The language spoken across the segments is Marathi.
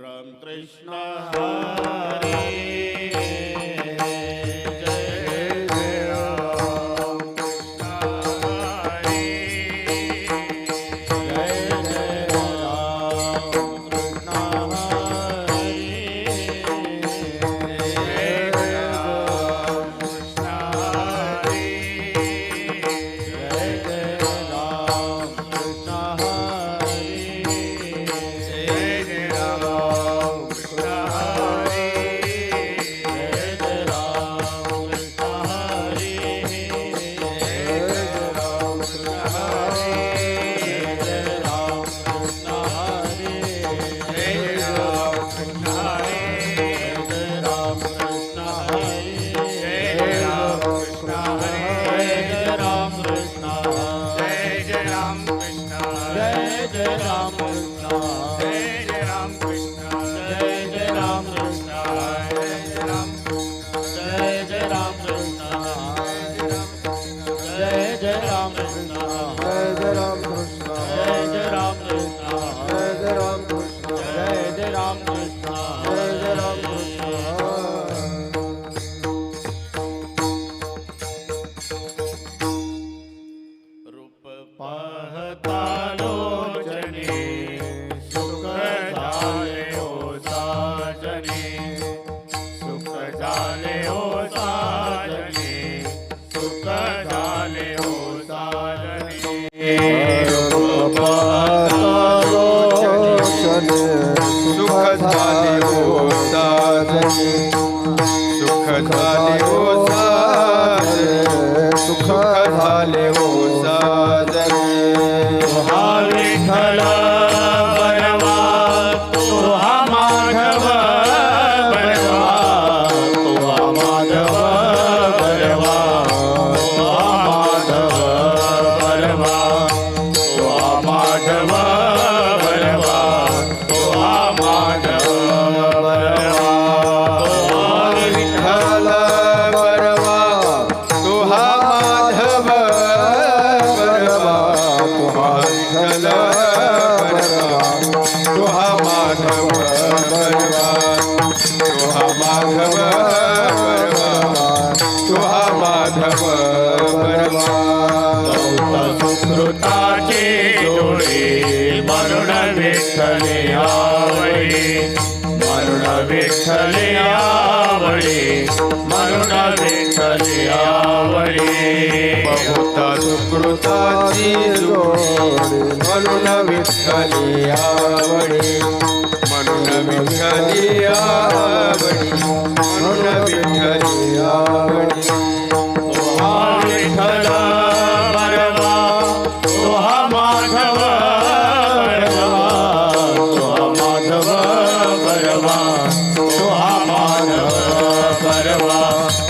राम कृष्ण हरे जय जय राम कृष्ण हरे जय जय राम कृष्ण हरे जय जय राम कृष्ण हरे जय जय राम कृष्ण हरे जय जय राम कृष्ण हरे जय जय राम कृष्ण हरे जय जय राम कृष्ण हरे जय राम कृष्ण हरे जय राम कृष्ण हरे जय राम कृष्ण हरे जय राम कृष्ण हरे जय राम कृष्ण जय जय राम कृष्ण जय जय राम कृष्ण जय जय राम कृष्ण जय जय राम कृष्ण जय जय राम कृष्ण जय जय राम कृष्ण जय जय राम कृष्ण जय जय राम कृष्ण जय जय राम कृष्ण जय जय राम कृष्ण जय जय राम कृष्ण रूप पाहता लोचने सुख झाले हो साजने सुख झाले हो साजने सुख झाले हो साजने रूप पाहता लोचने सुख झाले हो साजने सुख झाले हो साजने सुख झाले हो साजने हा विठ्ठल बरवा तुहा माधव बरवा तुहा माधव बरवा तुहा माधव बरवा तुहा माधव बरवा तुहा माधव बरवा तुहा विठ्ठल बरवा तुहा माधव बरवा तुहा विठ्ठल बरवा तुहा माधव बरवा तुहा माधव बरवा तुहा माधव बरवा सुकृताचे डोळे मरुण विठ्ठले आवळे मरुण विठ्ठले आवळे मरुण विठ्ठले आवळे बहुता सुकृताची जोडी म्हणून विठ्ठली आवडी म्हणून विठ्ठली आवडी म्हणून विठ्ठली आवडी तुहा विठ्ठल बरवा तुहा माधव बरवा तुहा माधव बरवा तुहा माधव बरवा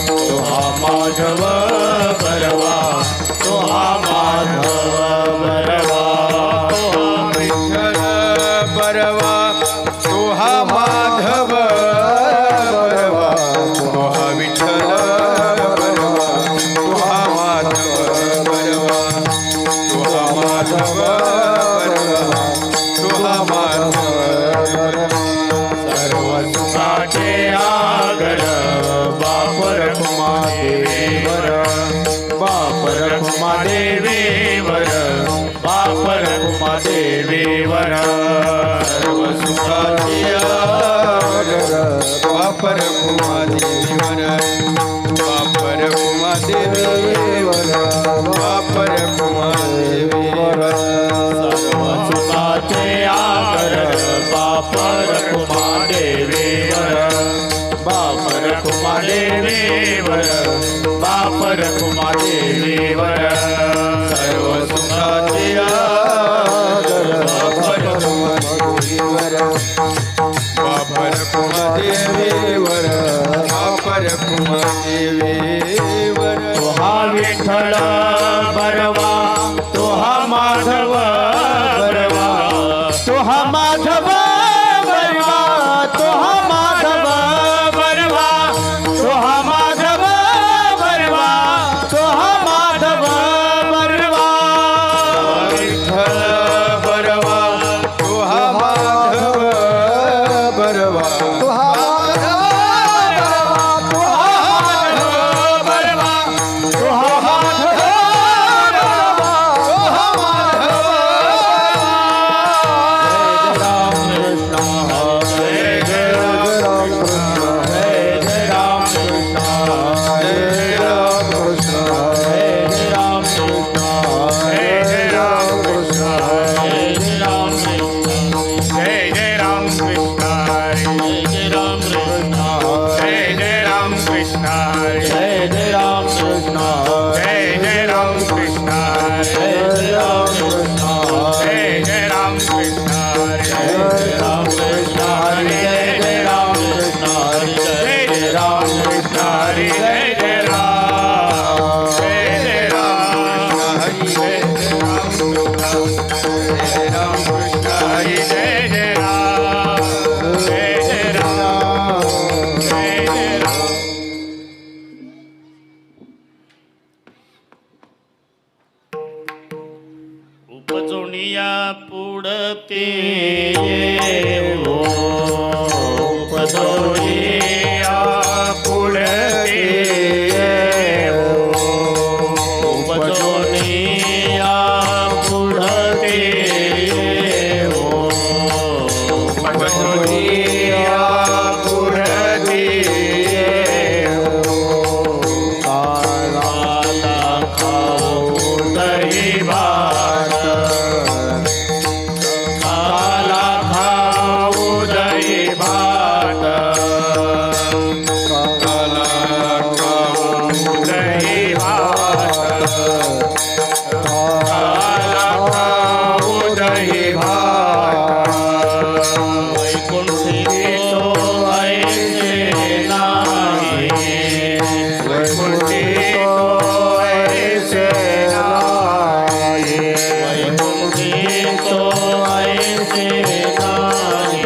तुहा माधव बरवा तुहा माधव बरवा विठ्ठल बरवा तुहा माधव बरवा तुहा विठ्ठल बरवा तुहा माधव बरवा तुहा माधव बरवा तुहा माधव बरवा सर्व सुखाचे आगर बापर कुमा देवीवर बापर कुमा देवीवर बापर कुमा देवीवर सर्व सुखाची आगर वापर कुमा देवीवर वापर कुमा देवीवर वापर कुमा देवीवर सर्व सुखाचे आगर बापर कुमा देवीवर बापर कुमा देवीवर बापर कुमा देवीवर सर्व सुखाची आगर वापर कुमा देवीवर वापर कुमा देवीवर वापर कुमा देवीवर तुहा विठ्ठल बरवा तुहा माधव बरवा तुहा माधव बरवा तुहा माधव बरवा तुहा माधव बरवा तुहा माधव बरवा विठ्ठल बरवा तुहा माधव बरवा तुहा माधव बरवा तुहा माधव बरवा तुहा माधव उपजोनिया पुढते येवो उपजोनिया पुढते येवो उपजोनिया पुढते येवो उपजोनिया पुढते येवो काला खाओ दही भात काला खाऊ दही भात काला खाऊ दही भात काला खाऊ दही भात वैकुंठी तो ऐसे नाही वैकुंठी तो ऐसे नाही वैकुंठी तो ऐसे नाही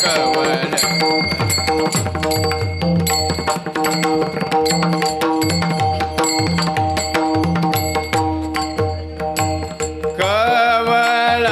कवळ कवळ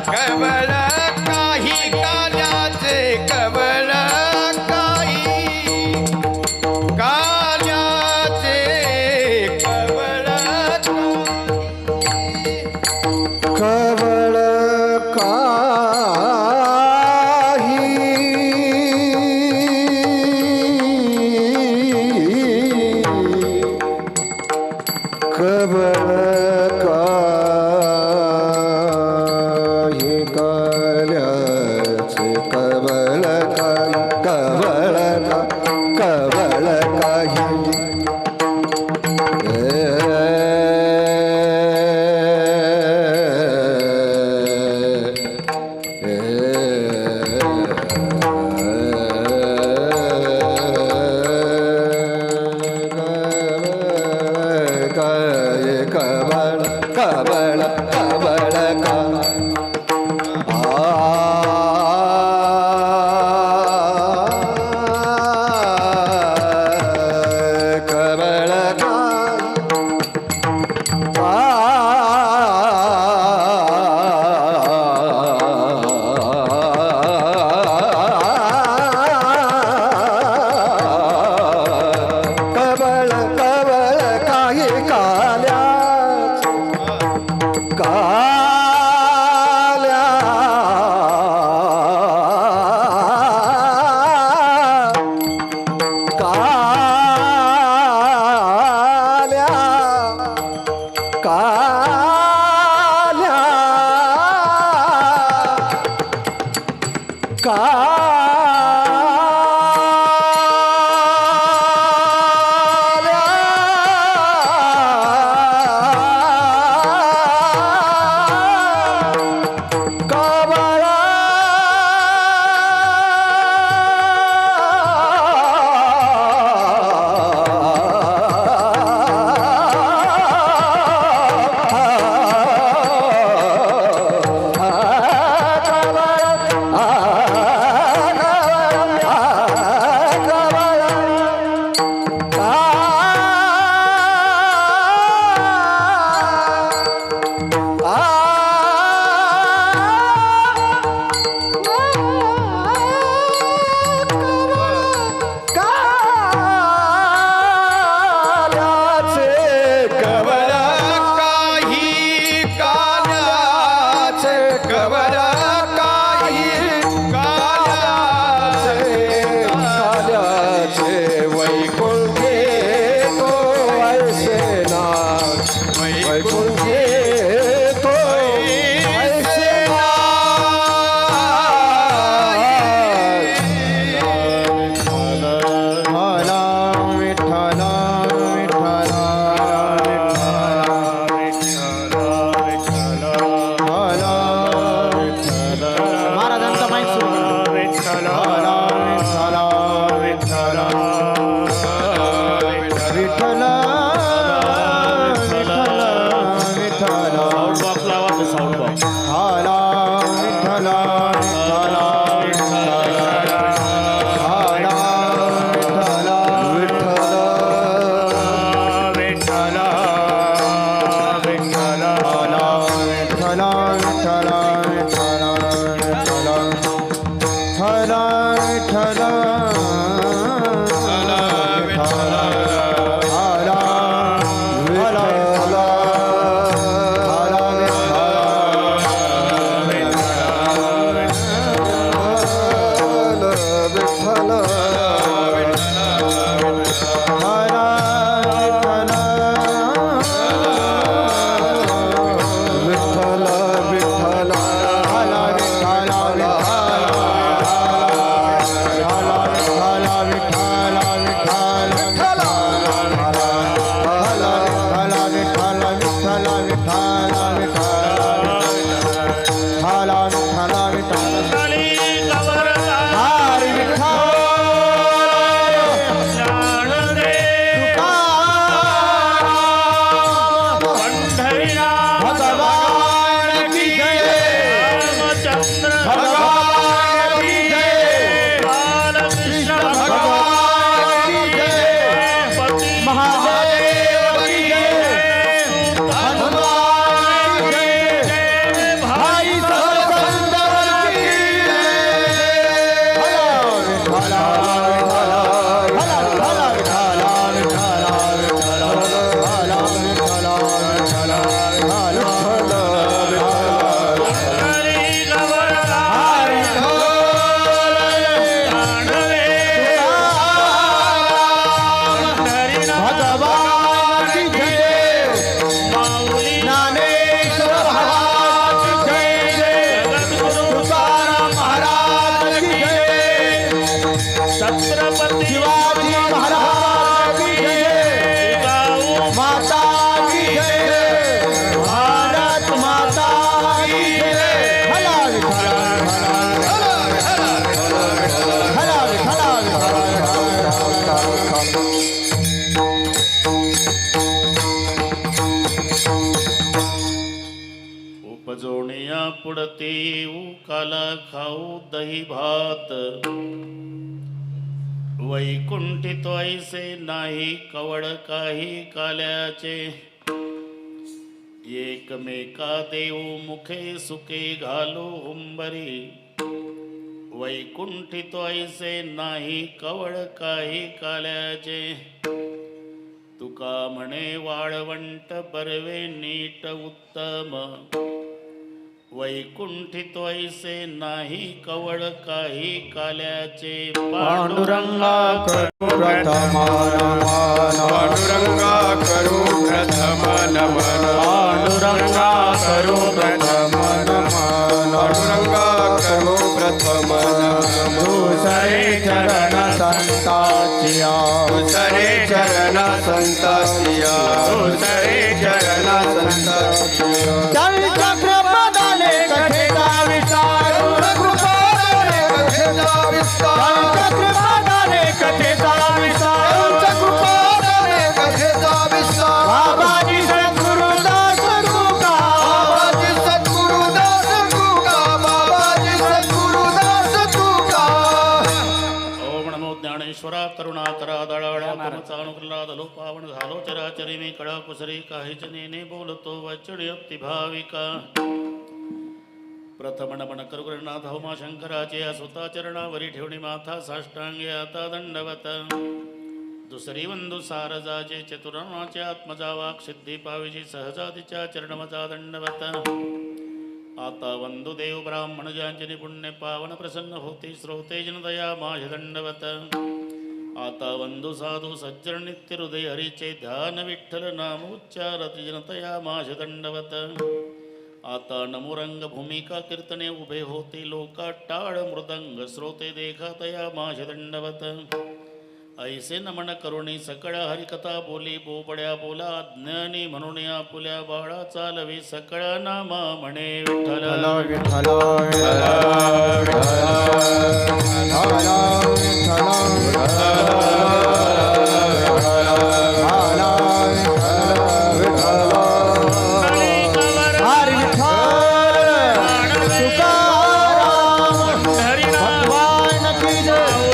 कवळ काही काल्याचे कवळ काही काल्याचे कवळ कवळ काही काल्याचे कवळ काही कवळ का कवळ कवळ कवळ काही काल्या काल्या काल्या काल्या विठ्ठला उपजोनिया पुढते काला खाऊ दही भात वैकुंठित ऐसे नाही कवड काही काल्याचे एकमेका देऊ मुखे सुखे घालू हुंबरी वैकुंठित ऐसे नाही कवड काही काल्याचे तुका म्हणे वाळवंट बरवे नीट उत्तम वैकुंठित ऐसे नाही कवड काही काल्याचे पांडुरंगा करू प्रथम नमन पांडुरंगा करू प्रथम नमन पांडुरंगा करू प्रथम नमन पांडुरंगा करू प्रथम नमन दुसरे चरण संताचिया दुसरे चरण संताचिया दुसरे चरण संताचिया चक्रपदाने कथेचा विस्तार कृपादाने कथेचा विस्तार चक्रपदाने कथेचा विस्तार चक्रपदाने कथेचा विस्तार बाबाजी सद्गुरुदास तुका बाबाजी सद्गुरुदास तुका बाबाजी सद्गुरुदास तुका ओम नमो ज्ञानेश्वरा करुणाकरा दळाळा अनुग्रहाद लो पावन झालो चराचरी मी कळा कुसरी काही जनेने बोलतो वचने अप्ती भाविका प्रथम नमन करुगणनाथ होमा शंकराचे असुता चरणावरी ठेवणी माथा साष्टांगे आता दंडवत दुसरी वंदू सारजाचे चतुरणाचे आत्मजा वाक सिद्धी पाविजी सहजातीच्या चरणवजा दंडवत आता वंदू देव ब्राह्मण ज्यांचे पुण्य पावन प्रसन्न होती श्रोते जनदया माझ दंडवत आता वंदू साधू सज्जन नित्य हृदय हरीचे ध्यान विठ्ठल नाम उच्चारती जनतया माझ दंडवत आता नमुरंग भूमिका कीर्तने उभे होते लोका टाळ मृदंग श्रोते देखातया माझ दंडवत ऐसे नमन करुणी सकळ हरिकथा बोली बोबड्या बोला ज्ञानी म्हणून आपुल्या बाळा चालवी सकळ नामा म्हणे विठ्ठल विठ्ठल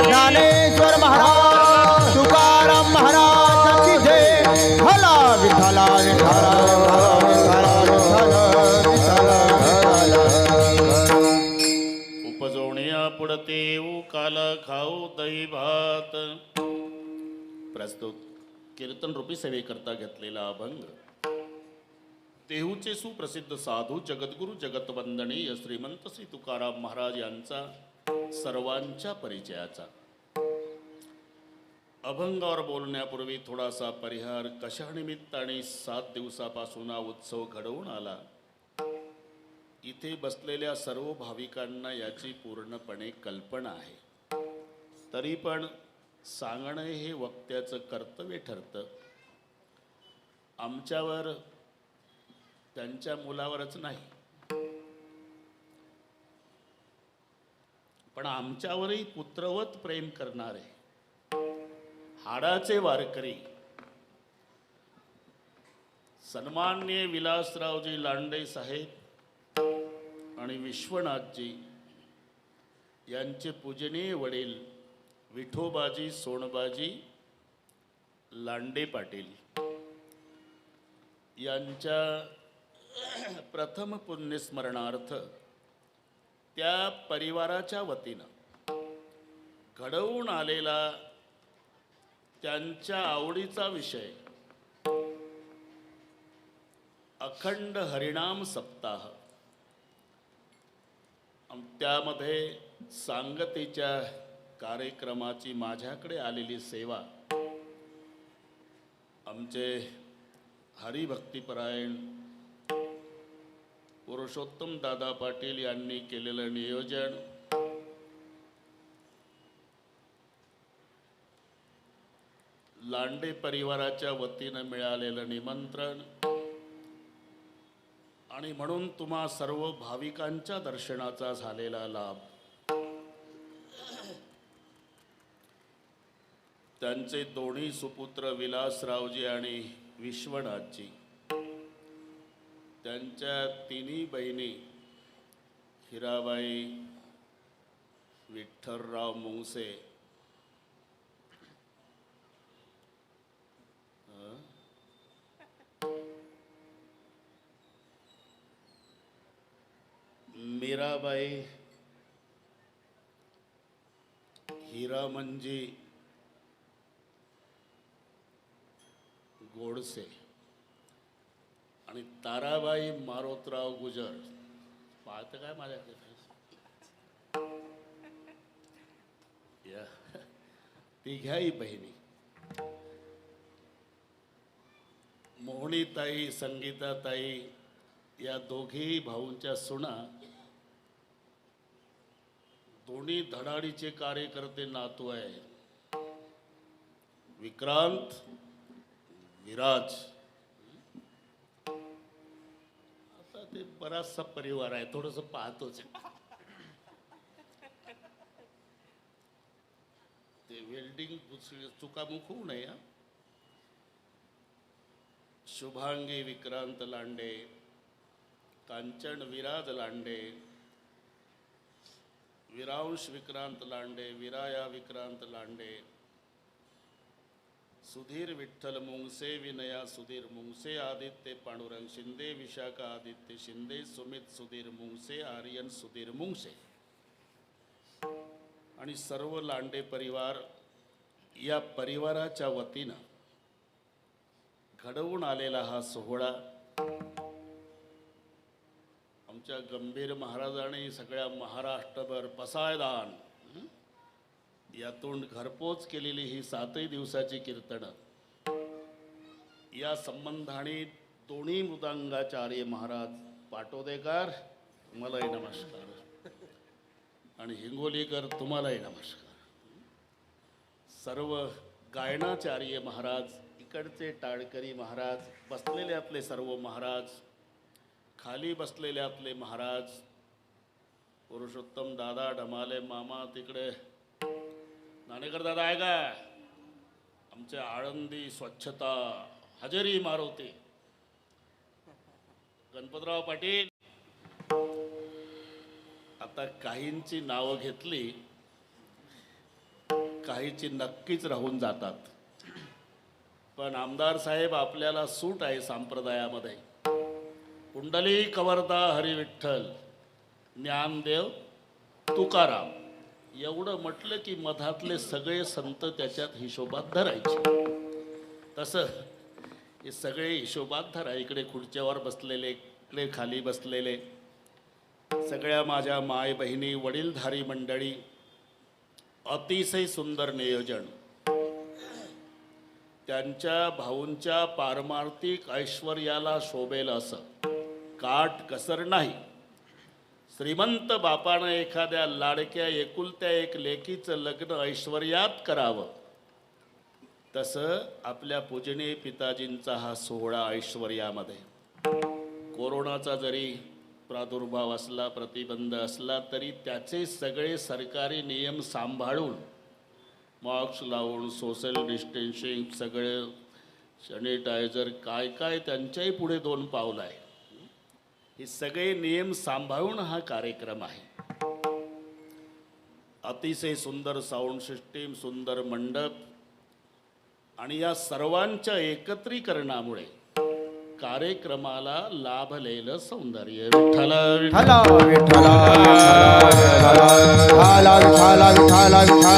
ज्ञानेश्वर महाराज तुकाराम महाराज की जय भला विठ्ठला उपजवण्या पुढते काला खाऊ दही भात प्रस्तुत कीर्तन रूपी सेवेकरता घेतलेला अभंग देहूचे सुप्रसिद्ध साधू जगद्गुरु जगतवंदनीय श्रीमंत श्री तुकाराम महाराज यांचा सर्वांच्या परिचयाचा अभंगावर बोलण्यापूर्वी थोडासा परिहार कशा निमित्ताने 7 दिवसापासून हा उत्सव घडवून आला इथे बसलेल्या सर्व भाविकांना याची पूर्णपणे कल्पना आहे तरी पण सांगणे हे वक्त्याचं कर्तव्य ठरतं आमच्यावर त्यांच्या मुलावरच नाही, पण आमच्यावरही पुत्रवत प्रेम करणारे हाडाचे वारकरी सन्माननीय विलासरावजी लांडे साहेब आणि विश्वनाथजी यांचे पूजनीय वडील विठोबाजी सोनबाजी लांडे पाटील यांच्या प्रथम पुण्यस्मरणार्थ त्या परिवाराच्या वतीनं घडवून आलेला त्यांच्या आवडीचा विषय अखंड हरिनाम सप्ताह, त्यामध्ये सांगतेच्या कार्यक्रमाची माझ्याकडे आलेली सेवा आमचे हरिभक्तिपरायण पुरुषोत्तम दादा पाटील यांनी केलेलं नियोजन, लांडे परिवाराच्या वतीनं मिळालेलं निमंत्रण आणि म्हणून तुम्हा सर्व भाविकांच्या दर्शनाचा झालेला लाभ, त्यांचे दोन्ही सुपुत्र विलासरावजी आणि विश्वनाथजी, त्यांच्या तिन्ही बहिणी हिराबाई विठ्ठलराव मुंगसे, मीराबाई हिरामनजी गोडसे आणि ताराबाई मारोतराव गुजर. पाहतं काय माझ्याकडे या तिघ्याही बहिणी, मोहनीताई संगीताताई या दोघेही भाऊंच्या सुना, दोन्ही धडाडीचे कार्यकर्ते नातू आहे. विक्रांत विराज, आता ते बराचसा परिवार आहे, थोडंसं पाहतोच. ते वेल्डिंग चुकामुक होऊ नये. शुभांगी विक्रांत लांडे, कांचन विराज लांडे, विरांश विक्रांत लांडे, विराया विक्रांत लांडे, सुधीर विठ्ठल मुंगसे, विनया सुधीर मुंगसे, आदित्य पांडुरंग शिंदे, विशाखा आदित्य शिंदे, सुमित सुधीर मुंगसे, आर्यन सुधीर मुंगसे आणि सर्व लांडे परिवार या परिवाराच्या वतीनं घडवून आलेला हा सोहळा आमच्या गंभीर महाराजांनी सगळ्या महाराष्ट्रभर पसायदान यातून घरपोच केलेली ही 7 दिवसाची कीर्तनं, या संबंधाने दोन्ही मृदंगाचार्य महाराज पाटोदेकर तुम्हालाही नमस्कार आणि हिंगोलीकर तुम्हालाही नमस्कार. सर्व गायनाचार्य महाराज, इकडचे टाळकरी महाराज, बसलेले आपले सर्व महाराज, खाली बसलेले आपले महाराज, पुरुषोत्तम दादा ढमाले मामा तिकडे, नाणेकर दादा आहे का, आमचे आळंदी स्वच्छता हजेरी मारुती, गणपतराव पाटील. आता काहींची नावं घेतली, काहीची नक्कीच राहून जातात, पण आमदार साहेब आपल्याला सूट आहे संप्रदायामध्ये. कुंडली कवरदा हरी विठ्ठल, ज्ञानदेव तुकाराम एवढं म्हटलं की मधातले सगळे संत त्याच्यात हिशोबात धरायचे. तसं हे सगळे हिशोबात धरा. इकडे खुर्च्यावर बसलेले, इकडे खाली बसलेले सगळ्या माझ्या माय बहिणी, वडीलधारी मंडळी, अतिशय सुंदर नियोजन. त्यांच्या भाऊंच्या पारमार्थिक ऐश्वर्याला शोभेल असं काट कसर नाही. श्रीमंत बापानं एखाद्या लाडक्या एकुलत्या एक लेकीचं लग्न ऐश्वर्यात करावं, तसं आपल्या पूजनीय पिताजींचा हा सोहळा ऐश्वर्यामध्ये. कोरोनाचा जरी प्रादुर्भाव असला, प्रतिबंध असला, तरी त्याचे सगळे सरकारी नियम सांभाळून मास्क लावून, सोशल डिस्टन्सिंग, सगळं सॅनिटायझर, काय काय त्यांच्याही पुढे 2 पावलं आहे. हे सगळे नियम सांभाळून हा कार्यक्रम आहे. अतिशय सुंदर साऊंड सिस्टीम, सुंदर मंडप आणि या सर्वांच्या एकत्रीकरणामुळे कार्यक्रमाला लाभलेलं सौंदर्य. विठ्ठल विठ्ठल विठ्ठल विठ्ठल विठ्ठल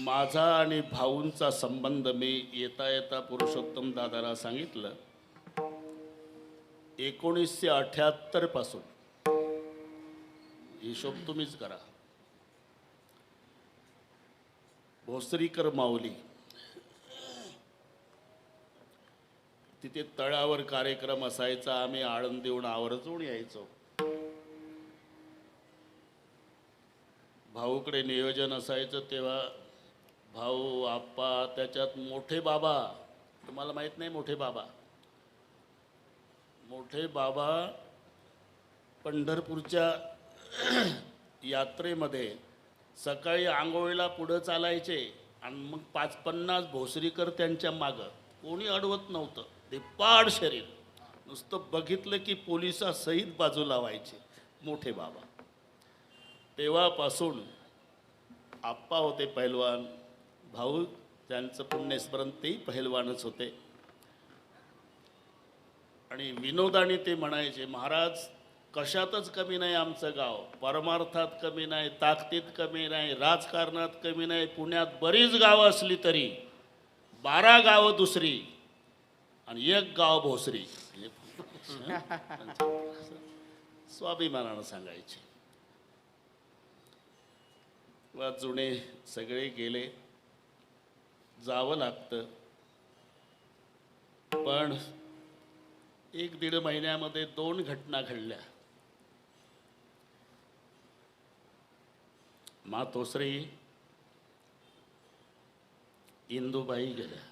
माझा आणि भाऊंचा संबंध मी येता येता पुरुषोत्तम दादाला सांगितलं. 1978 पासून हिशोब तुम्हीच करा. भोसरीकर माऊली तिथे तळावर कार्यक्रम असायचा, आम्ही आळंदीहून आवर्जून यायचो. भाऊकडे नियोजन असायचं तेव्हा भाऊ, आप्पा, त्याच्यात मोठे बाबा, तुम्हाला माहीत नाही मोठे बाबा पंढरपूरच्या यात्रेमध्ये सकाळी आंघोळीला पुढं चालायचे आणि मग 50 भोसरीकर त्यांच्या मागं. कोणी अडवत नव्हतं. ते पाड शरीर, नुसतं बघितलं की पोलिसासहित बाजू लावायचे मोठे बाबा. तेव्हापासून आप्पा होते पैलवान, भाऊ त्यांचं पुण्यस्मरण तेही पहिलवानच होते. आणि विनोदाने ते म्हणायचे, महाराज कशातच कमी नाही आमचं गाव, परमार्थात कमी नाही, ताकदीत कमी नाही, राजकारणात कमी नाही. पुण्यात बरीच गावं असली तरी 12 गावं दुसरी आणि 1 गाव भोसरी. स्वाभिमानानं सांगायचे. वा जुने सगळे गेले, जावं लागतं. पण 1-1.5 महिन्यामध्ये 2 घटना घडल्या. मातोश्री इंदुबाई गेल्या,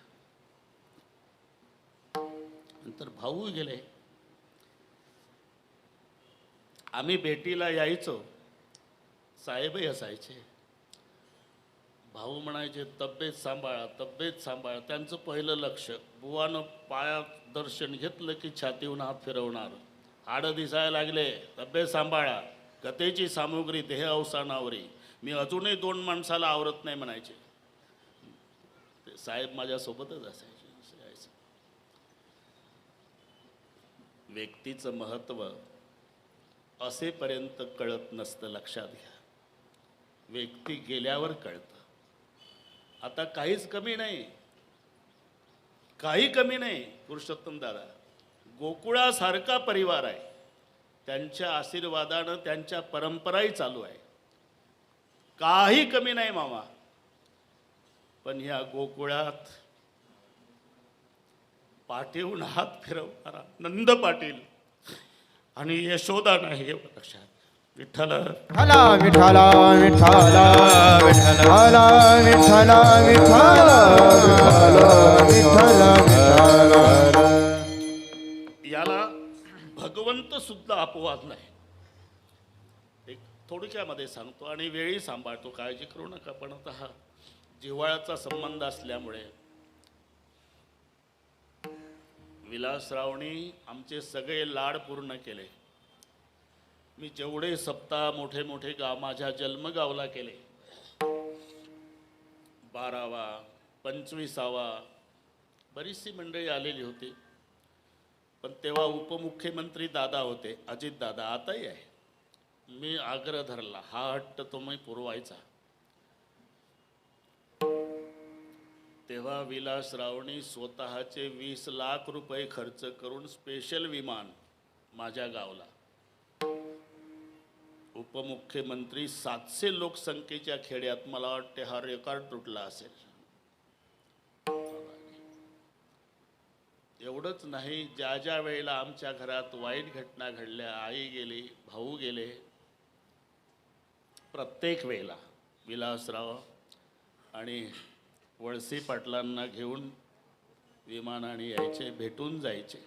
नंतर भाऊ गेले. आम्ही भेटीला यायचो, साहेबही असायचे. भाऊ म्हणायचे तब्येत सांभाळा, तब्येत सांभाळा. त्यांचं पहिलं लक्ष, बुवानं पायात दर्शन घेतलं की छातीहून हात फिरवणार. हाडं दिसायला लागले, तब्येत सांभाळा. गतेची सामुग्री देह अवसानावरी. मी अजूनही 2 माणसाला आवरत नाही म्हणायचे. ते साहेब माझ्यासोबतच असायचे. व्यक्तीचं महत्त्व असेपर्यंत कळत नसतं, लक्षात घ्या. व्यक्ती गेल्यावर कळतं. आता काहीच कमी नाही, काही कमी नाही. पुरुषोत्तम दादा गोकुळासारखा परिवार आहे, त्यांच्या आशीर्वादानं त्यांच्या परंपराही चालू आहे. काही कमी नाही मामा. पण ह्या गोकुळात पाठीहून हात फिरवणारा नंद पाटील आणि यशोदा नाही, एवढं लक्षात. विठ्ठल विठ्ठल विठ्ठल विठ्ठल विठ्ठल विठ्ठल विठ्ठल. याला भगवंत सुद्धा अपवाद नाही. एक थोडक्यामध्ये सांगतो आणि वेळी सांभाळतो, काळजी करू नका. पण आता हा जिव्हाळ्याचा संबंध असल्यामुळे विलासरावनी आमचे सगळे लाड पूर्ण केले. मी जेवढे सप्ताह मोठे मोठे गाव माझ्या जन्मगावला केले, 12वा 25वा, बरीचशी मंडळी आलेली होती. पण तेव्हा उपमुख्यमंत्री दादा होते, अजित दादा, आताही आहे. मी आग्रह धरला, हा हट्ट तुम्ही पुरवायचा. तेव्हा विलासरावनी स्वतःचे 20 लाख रुपये खर्च करून स्पेशल विमान माझ्या गावला. उपमुख्यमंत्री 700 लोकसंख्येच्या खेड्यात, मला वाटते हा रेकॉर्ड तुटला असेल. एवढंच नाही, ज्या ज्या वेळेला आमच्या घरात वाईट घटना घडल्या, आई गेली, भाऊ गेले, प्रत्येक वेळेला विलासराव आणि वळसे पाटलांना घेऊन विमानाने यायचे, भेटून जायचे.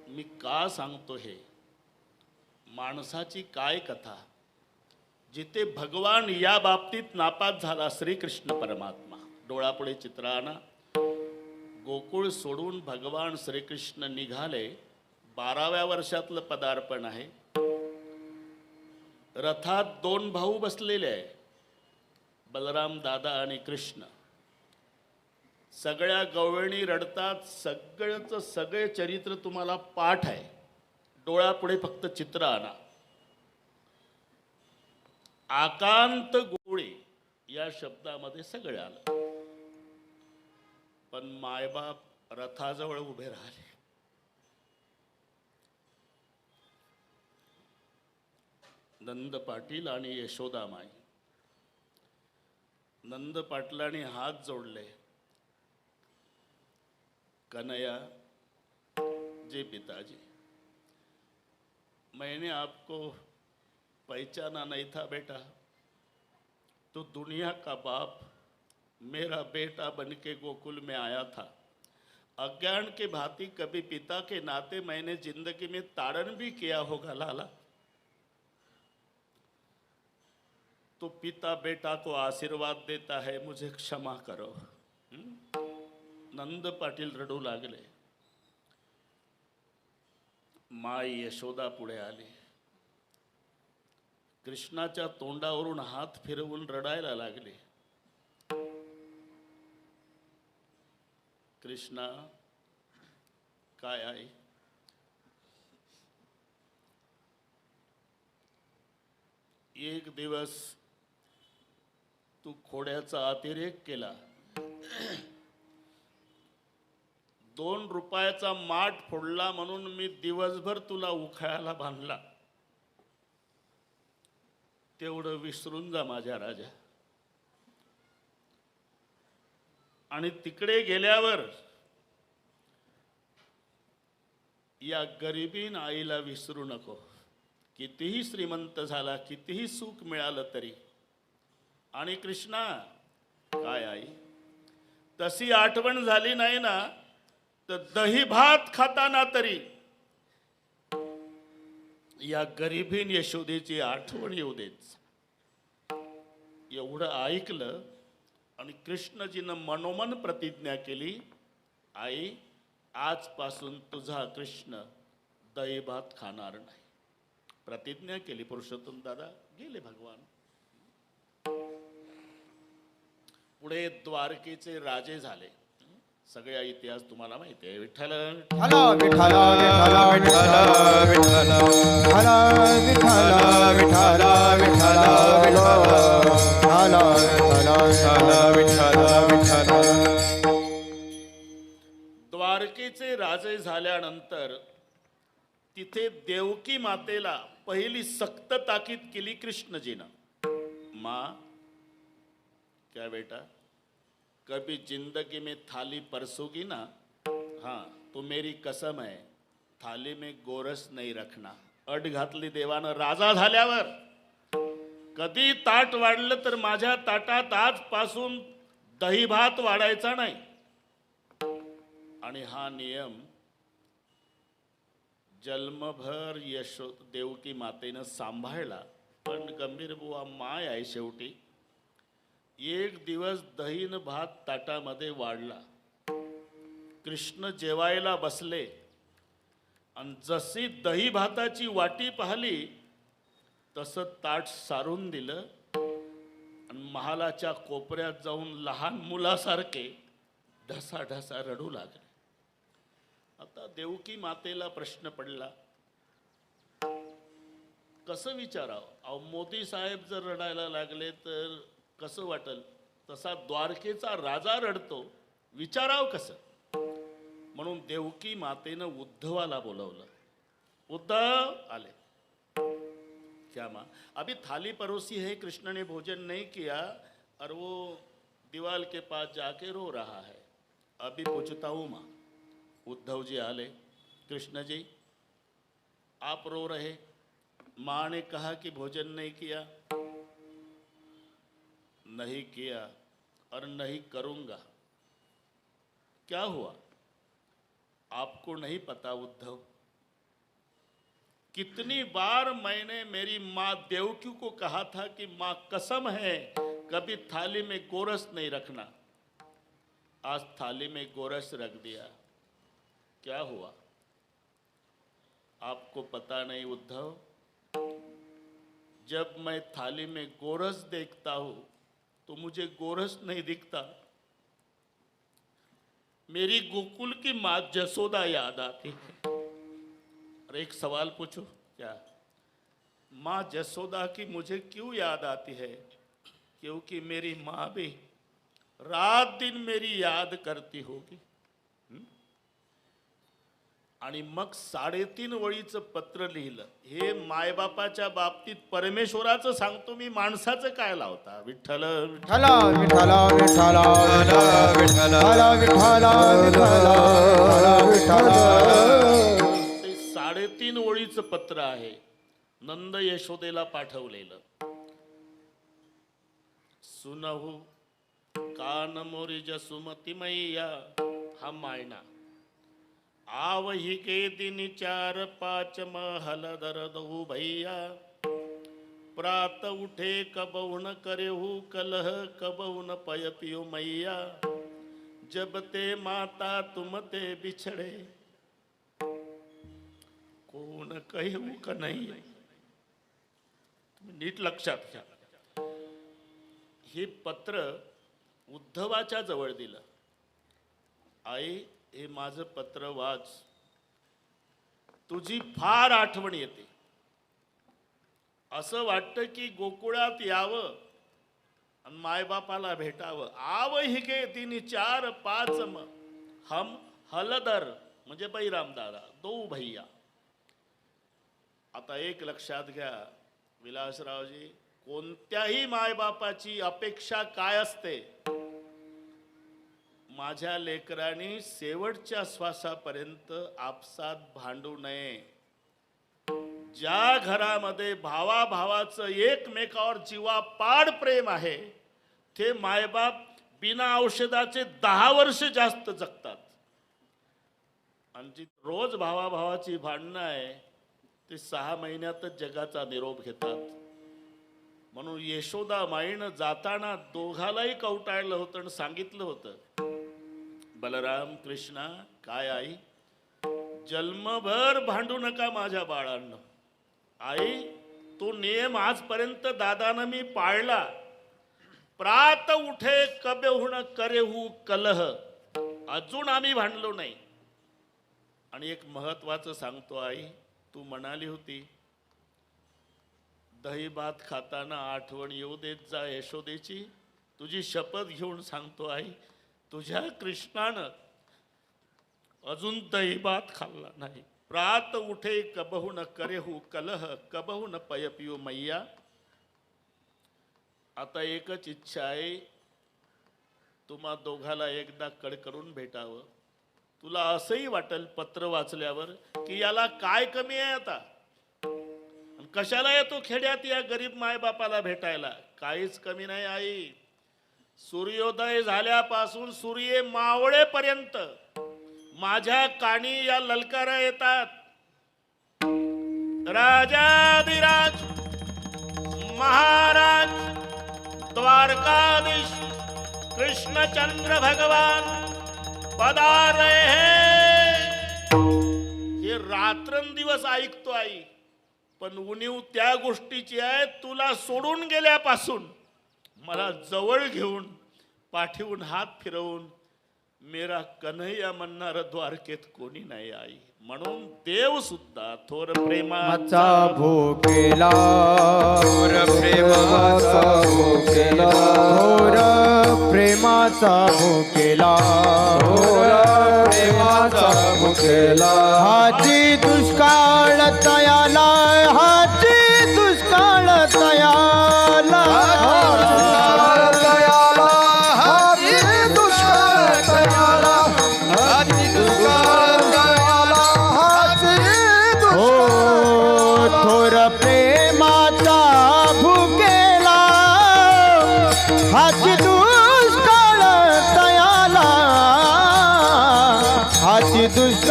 मी का सांगतो हे? माणसाची काय कथा, जिथे भगवान या बाबतीत नापास झाला, श्रीकृष्ण परमात्मा. डोळापुढे चित्र आणा. गोकुळ सोडून भगवान श्रीकृष्ण निघाले. 12व्या वर्षातलं पदार्पण आहे. रथात 2 भाऊ बसलेले आहे, बलराम दादा आणि कृष्ण. सगळ्या गवळणी रडतात. सगळे चरित्र तुम्हाला पाठ आहे. डोळ्यापुढे फक्त चित्र आणा. आकांत गोळे या शब्दामध्ये सगळे आलं. पण मायबाप रथाजवळ उभे राहिले. नंद पाटील आणि यशोदामाई. नंद पाटलांनी हात जोडले. कन्हैया जी पिताजी, मैंने आपको पहचाना नहीं था बेटा, तो दुनिया का बाप मेरा बेटा बन के गोकुल में आया था. अज्ञान के भांति कभी पिता के नाते मैंने जिंदगी में ताड़न भी किया होगा लाला, तो पिता बेटा को आशीर्वाद देता है, मुझे क्षमा करो. नंद पाटील रडू लागले. माई यशोदा पुढे आली. कृष्णाच्या तोंडावरून हात फिरवून रडायला लागले. कृष्णा, काय आहे? एक दिवस तू खोड्याचा अतिरेक केला. 2 रुपयाचा माठ फोडला म्हणून मी दिवसभर तुला उखाळायला बांधला. तेवढं विसरून जा माझ्या राजा. आणि तिकडे गेल्यावर या गरिबीन आईला विसरू नको. कितीही श्रीमंत झाला, कितीही सुख मिळालं तरी. आणि कृष्णा, काय आई, तशी आठवण झाली नाही ना तर दही भात खाताना तरी या गरिबीन यशोदेची आठवण येऊ देच. एवढं ऐकलं आणि कृष्णजीनं मनोमन प्रतिज्ञा केली, आई, आजपासून तुझा कृष्ण दही भात खाणार नाही. प्रतिज्ञा केली. पुरुषोत्तम दादा गेले भगवान. पुढे द्वारकेचे राजे झाले. सगळा इतिहास तुम्हाला माहिती आहे. विठ्ठल विठ्ठल विठ्ठल विठ्ठल विठ्ठल विठ्ठल विठ्ठल विठ्ठल विठ्ठल. द्वारकेचे राजे झाल्यानंतर तिथे देवकी मातेला पहिली सक्त ताकीद केली कृष्णजीनं. माँ, क्या बेटा, कभी जिंदगी में थाली परसोगी ना, हाँ तो मेरी कसम है, थाली में गोरस नहीं रखना. अट घातली देवानं. राजा झाल्यावर कधी ताट वाढलं तर माझ्या ताटात आजपासून दही भात वाढायचा नाही. आणि हा नियम जन्मभर देवकी मातेनं सांभाळला. पण गंभीर बुवा माय आहे शेवटी. एक दिवस दहीन भात ताटामध्ये वाढला. कृष्ण जेवायला बसले आणि जशी दही भाताची वाटी पाहिली तसं ताट सारून दिलं आणि महालाच्या कोपऱ्यात जाऊन लहान मुलासारखे ढसाढसा रडू लागले. आता देवकी मातेला प्रश्न पडला, कसं विचारावं? अहो, मोदी साहेब जर रडायला लागले तर कसं वाटल? तसा द्वारकेचा राजा रडतो, विचाराव कसं? म्हणून देवकी मातेनं उद्धवाला बोलवलं. उद्धव आले. क्या माँ, अभी थाली परोसी है, कृष्ण ने भोजन नहीं किया और वो दीवाल के पास जाके रो रहा है। अभी पूछता हूं माँ। उद्धव जी आले, कृष्ण जी आप रो रहे, माँ ने कहा कि भोजन नहीं किया। नहीं किया और नहीं करूंगा। क्या हुआ आपको नहीं पता उद्धव? कितनी बार मैंने मेरी माँ देवकी को कहा था कि माँ कसम है कभी थाली में गोरस नहीं रखना। आज थाली में गोरस रख दिया। क्या हुआ आपको पता नहीं उद्धव? जब मैं थाली में गोरस देखता हूं तो मुझे गोरस नहीं दिखता, मेरी गोकुल की माँ जसोदा याद आती है। और एक सवाल पूछूं क्या? माँ जसोदा की मुझे क्यों याद आती है? क्योंकि मेरी माँ भी रात दिन मेरी याद करती होगी। आणि मग 3.5 वळीचं पत्र लिहिलं। हे मायबापाच्या बाबतीत परमेश्वराचं सांगतो मी, माणसाचं काय लावता? विठ्ठल विठ्ठल विठ्ठल विठ्ठल विठ्ठल विठ्ठल विठ्ठल ते 3.5 वळीचं पत्र आहे, नंद यशोदेला पाठवलेलं। सुनहु कान मोरी जसुमती मैया, हा मायना आवही के दिन 4-5 महल दरदहु भैया। प्रात उठे कबहु न करेहु कलह, कबहु न पय पियो मैया। जब ते माता तुम ते बिछड़े, कोण कहू का नाही? तुम्ही नीट लक्षात घ्या। हे पत्र उद्धवाच्या जवळ दिलं। आई हे माझं पत्र वाच, तुझी फार आठवण येते। असं वाटतं की गोकुळात यावं आणि मायबापाला भेटावं। आव ही गे तिने 4-5 हम हलदर म्हणजे बैराम दादा, 2 भैया। आता एक लक्षात घ्या विलासरावजी, कोणत्याही मायबापाची अपेक्षा काय असते? माझ्या लेकरांनी शेवटच्या श्वासापर्यंत आपसात भांडू नये। ज्या घरामध्ये भावाभावाचं एकमेकावर जीवापाड प्रेम आहे, ते मायबाप बिना औषधाचे 10 वर्ष जास्त जगतात। आणि जी रोज भावाभावाची भांडणं आहे ते 6 महिन्यातच जगाचा निरोप घेतात। म्हणून यशोदा माईनं जाताना दोघालाही कवटाळलं होतं आणि सांगितलं होतं, बलराम कृष्णा काय आई, जन्मभर भांडू नका माझ्या बाळांना। आई तो नियम आजपर्यंत दादानं मी पाळला। प्रात उठे कबेहु न करेहु कलह, अजून आम्ही भांडलो नाही। आणि एक महत्वाचं सांगतो आई, तू म्हणाली होती दही भात खाताना आठवण येऊ देत जा यशोदेची। तुझी शपथ घेऊन सांगतो आई, तुझ्या कृष्णानं अजून दही भात खाल्ला नाही। प्रात उठे कबहु न करेहु कलह, कबहु न पय पियो मैया। आता एकच इच्छा आहे, तुम्हा दोघाला एकदा कड करून भेटावं। तुला असंही वाटेल पत्र वाचल्यावर की याला काय कमी आहे आता, कशाला येतो खेड्यात या गरीब मायबापाला भेटायला? काहीच कमी नाही आई। सूर्योदय झाल्यापासून सूर्य मावळेपर्यंत माझ्या कानी या ललकारा येतात। राजाधिराज महाराज द्वारकाधीश कृष्णचंद्र भगवान पधार रहे। हे रात्रंदिवस ऐकतो आई, पण उणीव त्या गोष्टीची आहे, तुला सोडून गेल्यापासून मला जवळ घेऊन पाठीवून हात फिरवून मेरा कन्हैया म्हणणारं द्वारकेत कोणी नाही आई। म्हणून देव सुद्धा थोर प्रेमाचा भोकेला, थोर प्रेमाचा भोकेला, थोर प्रेमाचा भोकेला, थोर प्रेमाचा भुकेला। हाची दुष्काळ तयाला, हाची दुष्काळ तयाला, दयाला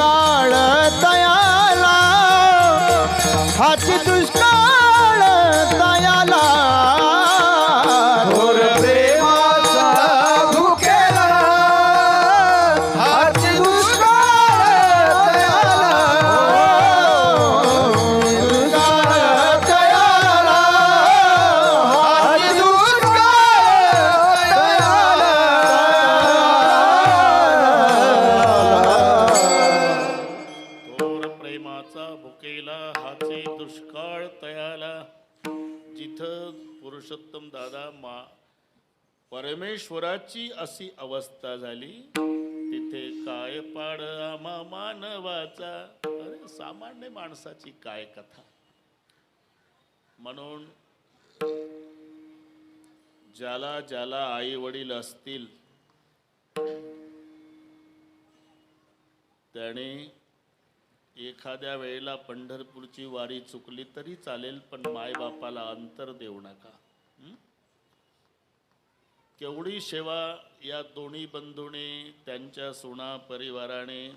दुष्काळ तयाला हाची दुष्काळ तयाला थोर प्रेमाचा भुकेला हाची दुष्काळ तयाला दुष्काळ तयाला हाची दुष्काळ तयाला थोर प्रेमाचा भुकेला हाचे दुष्काळ तयाला. जिथं पुरुषोत्तम दादा परमेश्वराची अशी अवस्था झाली तिथे काय पाड आम्हा मानवाचा. अरे सामान्य माणसाची काय कथा. म्हणून ज्याला ज्याला आई वडील असतील त्याने एखाद्या वेळेला पंढरपूरची वारी चुकली तरी चालेल, पण मायबापाला अंतर देऊ नका. केवढी सेवा या दोन्ही बंधूने त्यांच्या सुना परिवाराने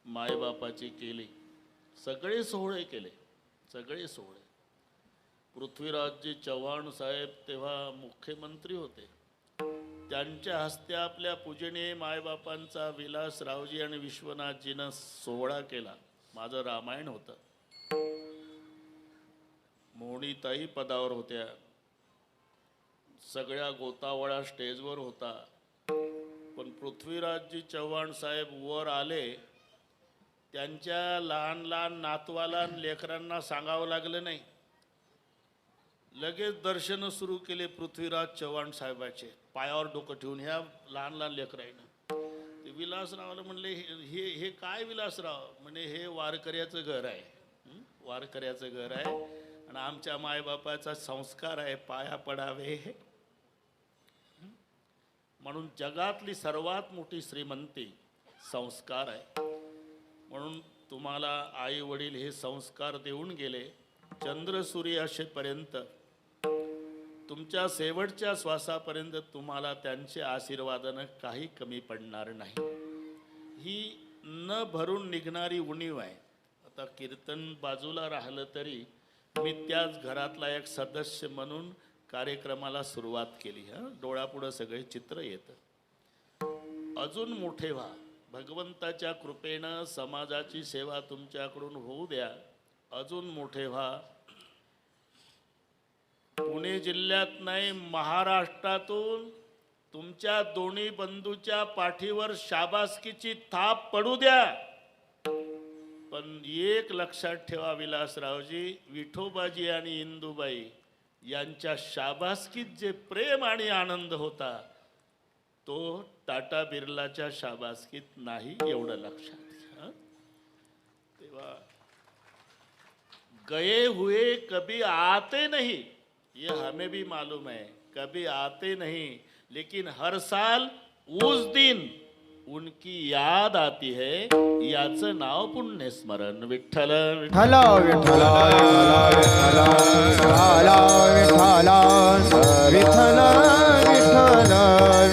मायबापाची केली. सगळे सोहळे केले, सगळे सोहळे. पृथ्वीराजजी चव्हाण साहेब तेव्हा मुख्यमंत्री होते. त्यांच्या हस्ते आपल्या पूजनीय मायबापांचा विलासरावजी आणि विश्वनाथजीनं सोहळा केला. माझं रामायण होतं. मोहनीताई पदावर होत्या. सगळ्या गोतावळा स्टेजवर होता. पण पृथ्वीराजजी चव्हाण साहेब वर आले. त्यांच्या लहान लहान नातवाला आणि लेकरांना सांगावं लागलं नाही. लगेच दर्शनं सुरू केले पृथ्वीराज चव्हाण साहेबाचे, पायावर डोकं ठेवून ह्या लहान लहान लेकराईनं. ते विलासरावला म्हणले, हे हे काय विलासराव? म्हणे हे वारकऱ्याचं घर आहे. वारकऱ्याचं घर आहे आणि आमच्या मायबापाचा संस्कार आहे, पाया पडावे. म्हणून जगातली सर्वात मोठी श्रीमंती संस्कार आहे. म्हणून तुम्हाला आई वडील हे संस्कार देऊन गेले. चंद्र सूर्य असेपर्यंत, तुमच्या शेवटच्या श्वासापर्यंत तुम्हाला त्यांचे आशीर्वादानं काही कमी पडणार नाही. ही न भरून निघणारी उणीव आहे. आता कीर्तन बाजूला राहिलं तरी मी त्याच घरातला एक सदस्य म्हणून कार्यक्रमाला सुरुवात केली. डोळ्यापुढं सगळे चित्र येतं. अजून मोठे व्हा. भगवंताच्या कृपेनं समाजाची सेवा तुमच्याकडून होऊ द्या. अजून मोठे व्हा. पुणे जिल्ह्यात नाही, महाराष्ट्रातून तुमच्या दोन्ही बंधूच्या पाठीवर शाबासकीची थाप पडू द्या. पण एक लक्षात ठेवा विलासरावजी, विठोबाजी आणि इंदुबाई यांच्या शाबासकीत जे प्रेम आणि आनंद होता तो टाटा बिर्लाच्या शाबासकीत नाही, एवढं लक्षात घ्या. तेव्हा गए हुए कभी आते नहीं, ये हमें भी मालूम है, कभी आते नहीं, लेकिन हर साल उस दिन उनकी याद आती है. याचं नाव पुण्यस्मरण. विठ्ठल विठ्ठल विठ्ठल विठ्ठल विठ्ठल विठ्ठल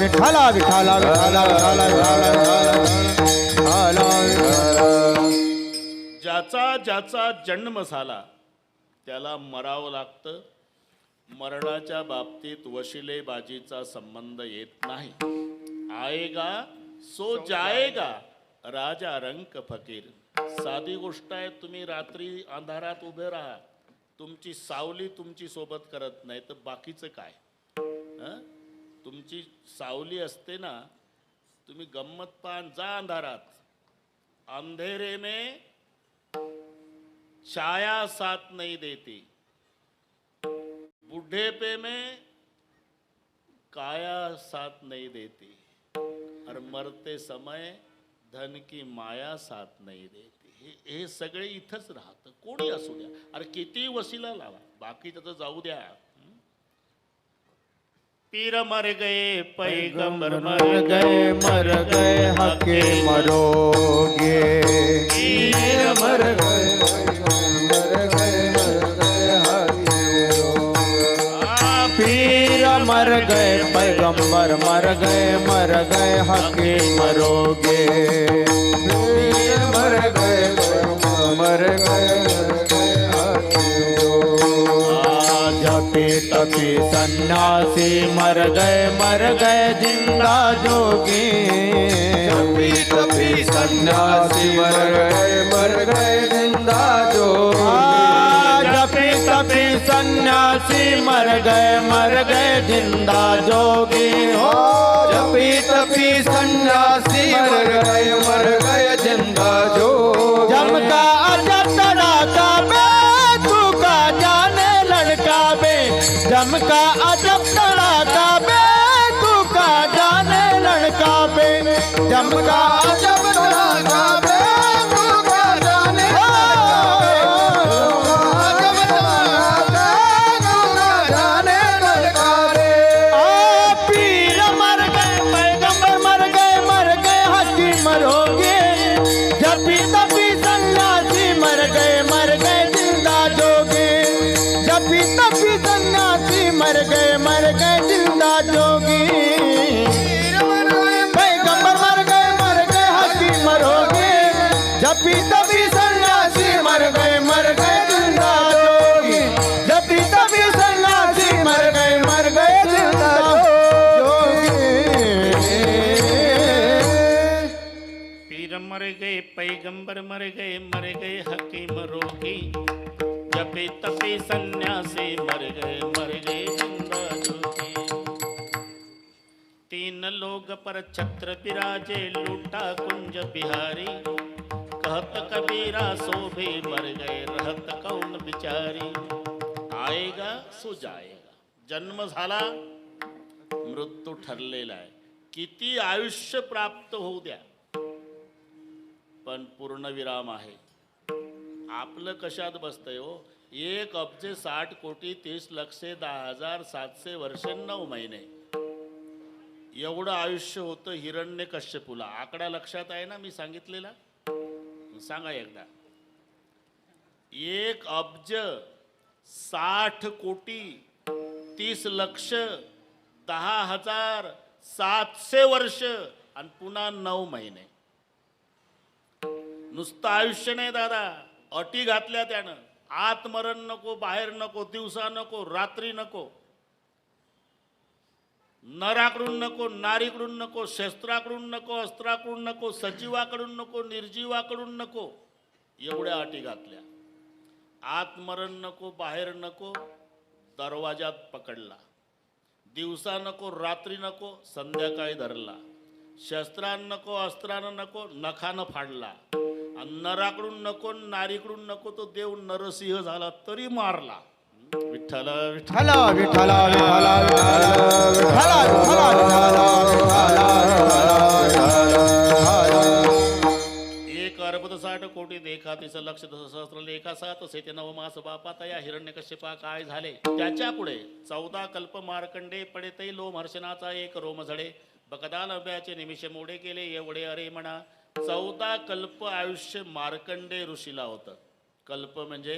विठ्ठल विठ्ठल विठ्ठल. ज्याचा ज्याचा जन्म झाला त्याला मरावं लागतं. मरणाच्या बाबतीत वशिलेबाजीचा संबंध येत नाही. आएगा सो जाएगा, राजा रंक फकीर. साधी गोष्ट आहे. तुम्ही रात्री अंधारात उभे राहा, तुमची सावली तुमची सोबत करत नाही तर बाकीचं काय? तुमची सावली असते ना, तुम्ही गंमत पान जा अंधारात. अंधेरे में छाया साथ नहीं देती, बुढ़ेपे में काया साथ नहीं देती, और मरते समय धन की माया साथ नहीं देती. हे सगळे इथंच राहतं. कोणी असू द्या. अरे किती वशिला लावा, बाकी त्याचं जाऊ द्या. पीर मर गए, पैगंबर मर गए, मर गए हके मरोगे. पीर मर गए, पीर मर गए पैगंबर मर गए हकी मरोगे वीर मर गए जपी तपी सन्यासी मर गए जिंदा जोगी जपी तपी सन्यासी मर गए जिंदा जो जपी तपी सन्यासी मर गए जिंदा जोगी हो जपी तपी सन्यासी मर गए जिंदा जो जमका अजब तड़ाका बे तू का जाने लड़का बे जमका अजब तड़ाका बे तू का जाने लड़का बे जमका जब तड़ाका बे तू का जाने जब तड़ाका तू का जाने लड़का रे पीर मर गए पैगंबर मर गए हकी मरोगे जपी तपी सन्यासी मर गए जिंदा जोगे जपी तपी सन्यासी मर गए जिंदा जोगी पैगंबर मर गए हकी मरोगे जपी तपी सन्यासी मर गए जिंदा जोगी जपी तपी सन्यासी मर गए जिंदा जोगी पीर मर गए पैगंबर मर गए हकीम रोगी जपे तपे सन्यासी मर गए जिंदा जोगी तीन लोग पर छत्र विराजे लूटा कुंज बिहारी कहत कबीरा शोभे मर गए रहत कौन बिचारी आएगा सो जाएगा जन्म झाला मृत्यू ठरलेला आहे किती आयुष्य प्राप्त होऊ द्या पण पूर्णविराम आहे आपलं कशात बसतंय हो 1,60,30,10,10,700 वर्ष 9 महिने एवढं आयुष्य होतं हिरण्यकश्यपूला आकडा लक्षात आहे ना मी सांगितलेला सांगा एकदा 1,60,30,10,700 वर्ष आणि पुन्हा 9 महिने नुसतं आयुष्य नाही दादा अटी घातल्या त्यानं आत मरण नको बाहेर नको दिवसा नको रात्री नको नराकडून नको नारीकडून नको शस्त्राकडून नको अस्त्राकडून नको सजीवाकडून नको निर्जीवाकडून नको एवढ्या अटी घातल्या आत मरण नको बाहेर नको दरवाजात पकडला दिवसा नको रात्री नको संध्याकाळी धरला शस्त्रान नको अस्त्रानं नको नखानं फाडला नराकडून नको नारीकडून नको तो देव नरसिंह झाला तरी मारला विठ्ठल विठ्ठल विठ्ठला विठ्ठला एक अर्बद 60 कोटी देखा तिचं लक्ष सहस्र लेखा सात असे ते नवमास बापाता या हिरण्यकश्यपा काय झाले त्याच्या पुढे 14 कल्प मार्कंडे पडे तै लोमहर्षणाचा एक रोम झडे बकदा नव्याचे निमिष मोडे केले एवढे अरे म्हणा 14 कल्प आयुष्य मार्कंडे ऋषीला होतं कल्प म्हणजे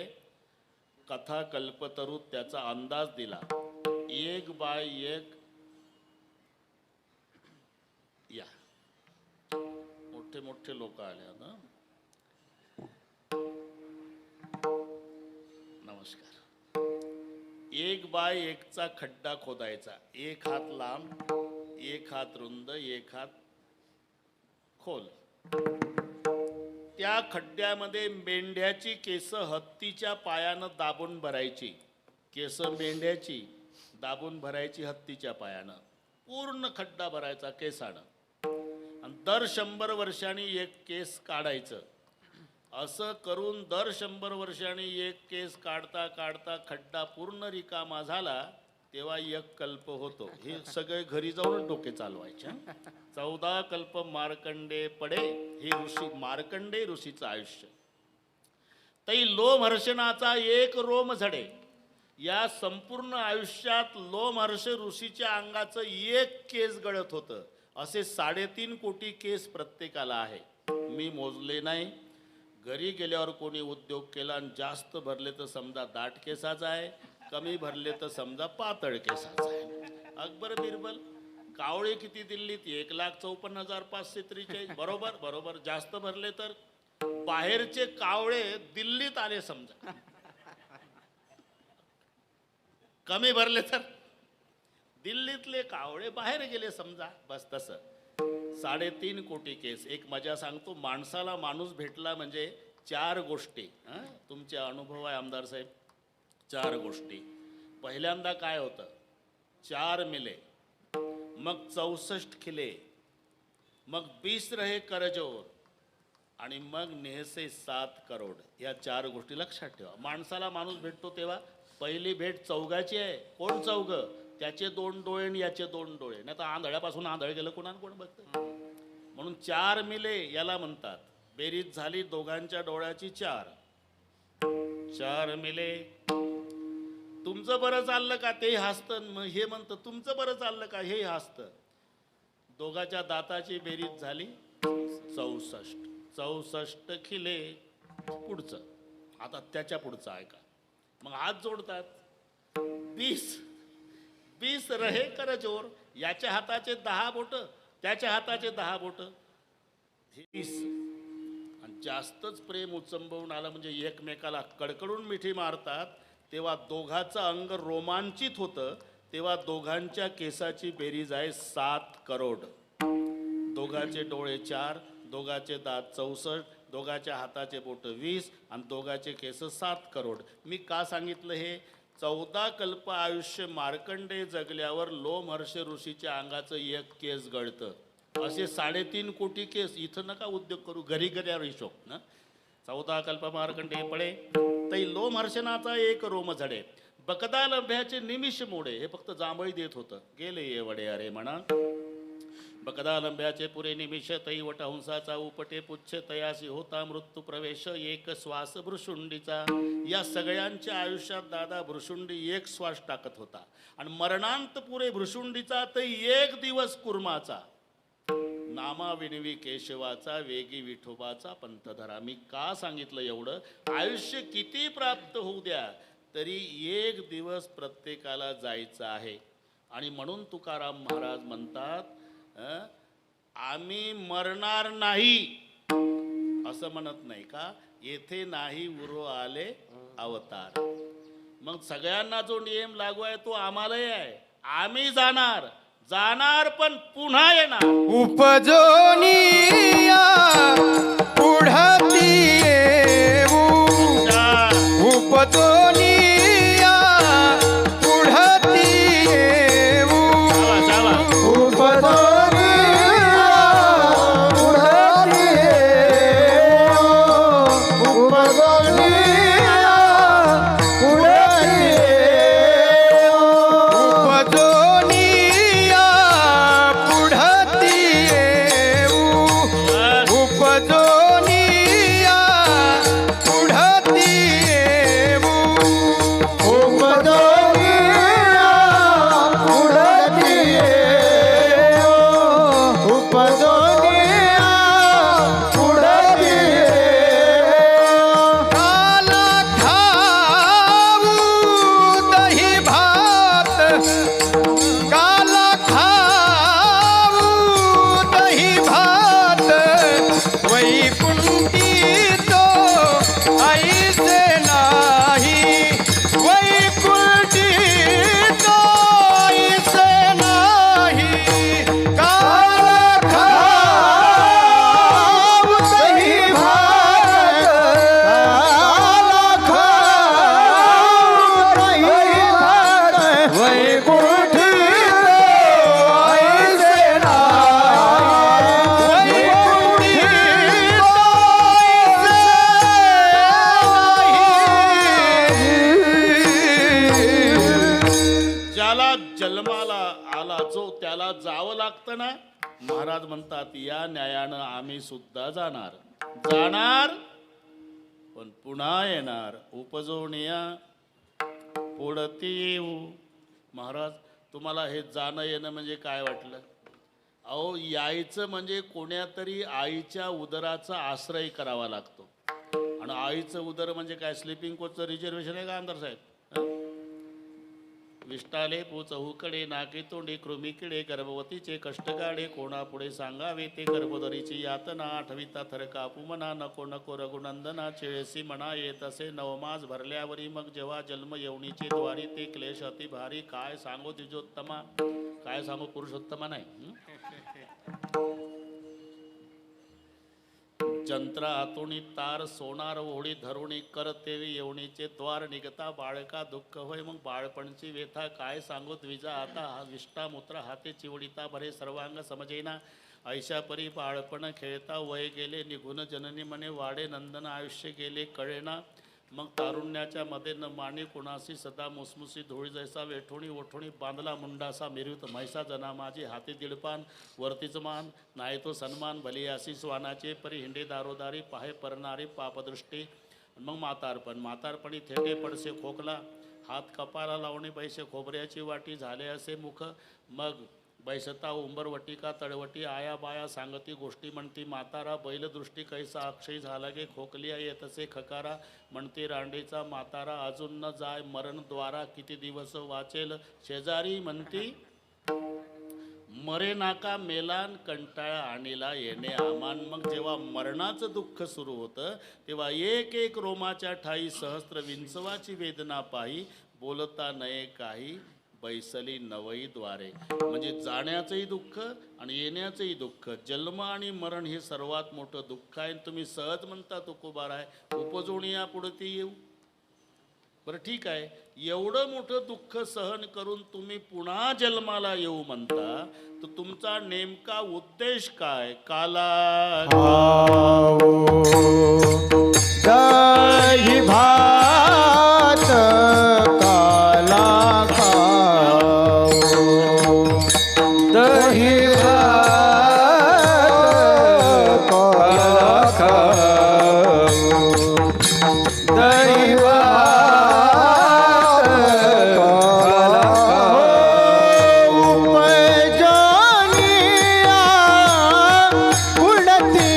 कथा कल्पतरू त्याचा अंदाज दिला एक बाय एक या मोठे मोठे लोक आले ना नमस्कार 1 बाय 1 चा खड्डा खोदायचा 1 हात लांब 1 हात रुंद 1 हात खोल त्या खड्ड्यामध्ये मेंढ्याची केस हत्तीच्या पायानं दाबून भरायची केस मेंढ्याची दाबून भरायची हत्तीच्या पायानं पूर्ण खड्डा भरायचा केसानं आणि दर 100 वर्षांनी एक केस काढायचं असं करून दर 100 वर्षांनी एक केस काढता काढता खड्डा पूर्ण रिकामा झाला तेव्हा एक कल्प होतो हे सगळे घरी जाऊन डोके चालवायचे 14 कल्प मार्कंडे पडे हे ऋषी मार्कंडे ऋषीचं आयुष्य तै लोमहर्षणाचा एक रोम झडे या संपूर्ण आयुष्यात लोमहर्ष ऋषीच्या अंगाचं एक केस गळत होतं असे 3.5 कोटी केस प्रत्येकाला आहे मी मोजले नाही घरी गेल्यावर कोणी उद्योग केला आणि जास्त भरले तर समजा दाट केसाचा आहे कमी भरले तर समजा पातळ केसाचा आहे अकबर बिरबल कावळे किती दिल्लीत 1,54,543. बरोबर बरोबर. जास्त भरले तर बाहेरचे कावळे दिल्लीत आले समजा. कमी भरले तर दिल्लीतले कावळे बाहेर गेले समजा. बस तसं 3.5 कोटी केस. एक मजा सांगतो. माणसाला माणूस भेटला म्हणजे 4 गोष्टी. तुमचे अनुभव आहे आमदार साहेब. 4 गोष्टी. पहिल्यांदा काय होतं? 4 मिले, मग 64 खिले, मग 20 रहे करजोर आणि मग नेहसे 7 करोड. या 4 गोष्टी लक्षात ठेवा. माणसाला माणूस भेटतो तेव्हा पहिली भेट चौघाची आहे. कोण चौघ? त्याचे 2 डोळे आणि याचे 2 डोळे. नाही तर आंधळ्यापासून आंधळ गेलं कोणाला कोण बघतं. म्हणून 4 मिले याला म्हणतात. बेरीज झाली दोघांच्या डोळ्याची 4 मिले. तुमचं बरं चाललं का ते हसतं, हे म्हणतं तुमचं बरं चाललं का हे हसतं. दोघांच्या दाताची बेरीज झाली 64 खिले. पुढचं आता त्याच्या पुढचं ऐका. मग हात जोडतात. 20 रहे कर जोर. याच्या हाताचे 10 बोट, त्याच्या हाताचे 10 बोट. 20. आणि जास्तच प्रेम उचंबवून आलं म्हणजे एकमेकाला कडकडून मिठी मारतात. तेव्हा दोघांचं अंग रोमांचित होतं. तेव्हा दोघांच्या केसाची बेरीज आहे 7 करोड. दोघांचे डोळे 4, दोघांचे दात 64, दोघांच्या हाताचे बोट 20 आणि दोघांचे केस 7 करोड. मी का सांगितलं हे? 14 कल्प आयुष्य मार्कंडेय जगल्यावर लोमहर्ष ऋषीच्या अंगाचं 1 केस गळतं. असे 3.5 कोटी केस. इथं नका उद्योग करू, घरी घरी हिशोब ना. 14 कल्प मार्कंडेय पडे तै लोमहर्षणाचा 1 रोम झडे. बकदा लंब्याचे निमिष मोडे. हे फक्त जांभळी देत होतं. गेले ये वडे अरे म्हणा. बकदा लंब्याचे पुरे निमिष तै वटहंसाचा उपटे पुच्छ तयासी होता मृत्यू प्रवेश 1 श्वास भ्रुशुंडीचा. या सगळ्यांच्या आयुष्यात दादा भ्रुशुंडी 1 श्वास टाकत होता. आणि मरणांत पुरे भ्रुशुंडीचा तै 1 दिवस कुर्माचा. नामा विनवी केशवाचा वेगी विठोबाचा पंथधरा. मी का सांगितलं एवढं? आयुष्य किती प्राप्त होऊ द्या तरी 1 दिवस प्रत्येकाला जायचं आहे. आणि म्हणून तुकाराम महाराज म्हणतात आम्ही मरणार नाही असं म्हणत नाही का? येथे नाही उरो आले अवतार. मग सगळ्यांना जो नियम लागू आहे तो आम्हालाही आहे. आम्ही जाणार पण पुन्हा येणार. उपजोनिया पुढती येऊ. उपजोनिया पुढती येऊ. महाराज म्हणतात या न्यायानं आम्ही सुद्धा जाणार पण पुन्हा येणार. उपजवणिया पुढती येऊ. महाराज तुम्हाला हे जाणं येणं म्हणजे काय वाटलं? अहो यायचं म्हणजे कोण्यातरी आईच्या उदराचा आश्रय करावा लागतो. आणि आईचं उदर म्हणजे काय? स्लीपिंग कोचचं रिझर्वेशन आहे का आमदार साहेब? विष्टाले पूच हुकडे नाके तोंडी कृमी किडे गर्भवतीचे कष्ट गाडे कोणापुढे सांगावे ते गर्भोदरीची यातना आठविता थर कापू मना नको नको रघुनंदना चिळेसी म्हणा येत असे नवमास भरल्यावरी मग जेव्हा जन्म येवणीचे द्वारी ते क्लेश अति भारी काय सांगो द्विजोत्तमा काय सांगू पुरुषोत्तमा नाही जंत्रा आतुणी तार सोनार ओढी धरुणी करतेवी येवणीचे द्वार निघता बाळका दुःख होय मग बाळपणची व्यथा काय सांगू द्विजा आता हा विष्टा मूत्र हाते चिवडिता भरे सर्वांग समजेना ऐशा परी बाळपण खेळता वय गेले निघून जननी म्हणे वाडे नंदन आयुष्य गेले कळेना मग तारुण्याच्या मध्ये न माने कुणासी सदा मुसमुसी धुळी जैसा वेठोणी ओठोणी बांधला मुंडासा मिरवीत म्हैसा जना माझी हाती दीडपान वरतीच मान नाही तो सन्मान भलियासी स्वानाचे परी हिंडे दारोदारी पाहे परणारी पापदृष्टी मग म्हातारपणी थेटे पडसे खोकला हात कपाला लावणे बैसे खोबऱ्याची वाटी झाले असे मुख मग बैसता उंबरवटी का तळवटी आया बाया सांगती गोष्टी म्हणती म्हातारा बैलदृष्टी कैसा अक्षय झाला गे खोकलिया येतसे खकारा म्हणते रांडेचा म्हातारा अजून न जाय मरण द्वारा किती दिवस वाचेल शेजारी म्हणती मरे नाका मेलान कंटाळा आणीला येणे आमान मग जेव्हा मरणाचं दुःख सुरू होतं तेव्हा एक एक रोमाच्या ठाई सहस्त्र विंचवाची वेदना पाही बोलता नये काही बैसली नवई द्वारे म्हणजे जाण्याचंही दुःख आणि येण्याचंही दुःख जन्म आणि मरण हे सर्वात मोठं दुःख आहे तुम्ही सहज म्हणता तुकोबार आहे उपजोणी या पुढे ती येऊ बरं ठीक आहे एवढं मोठं दुःख सहन करून तुम्ही पुन्हा जन्माला येऊ म्हणता तर तुमचा नेमका उद्देश काय काला दही भात काला खाऊ दही भात काला खाऊ दही भात काला खाऊ उपजनिया उडती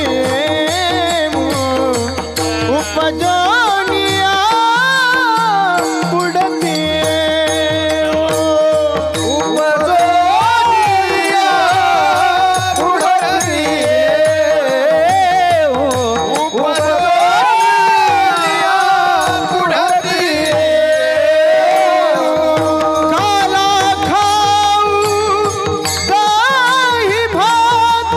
उपजनिया उडती उपजनिया उडती उपजनिया उडती काला खाऊ दही भात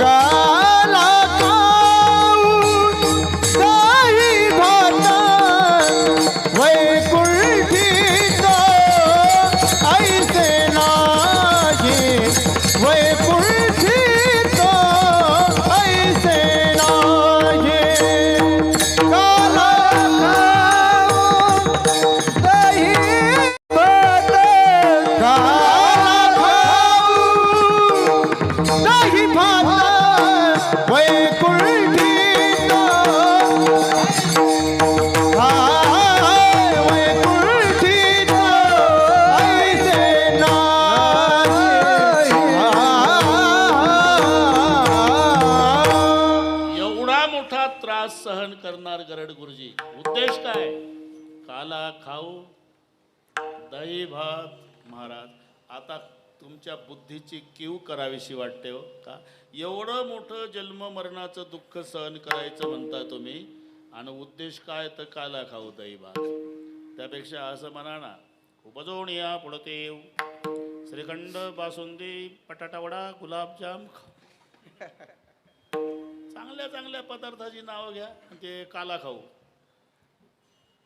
काला खाऊ दही भात वैकुंठीत ऐसे नाही वैकुंठीत ऐसे नाही काला खाऊ दही भात काला खाऊ दही भात वैकुंठीत वैकुंठीत ऐसे नाही एवढा मोठा त्रास सहन करणार गरड गुरुजी उद्देश काय काला खाऊ दही भात महाराज आता तुमच्या बुद्धीची कीव करावीशी वाटते हो का एवढं मोठं जन्म मरणाचं दुःख सहन करायचं म्हणता तुम्ही आणि उद्देश काय तर काला खाऊ दही भात त्यापेक्षा असं म्हणा ना उपजवून या पुढते येऊ श्रीखंड बासुंदी बटाटा वडा गुलाबजाम चांगल्या चांगल्या पदार्थाची नावं घ्या आणि ते काला खाऊ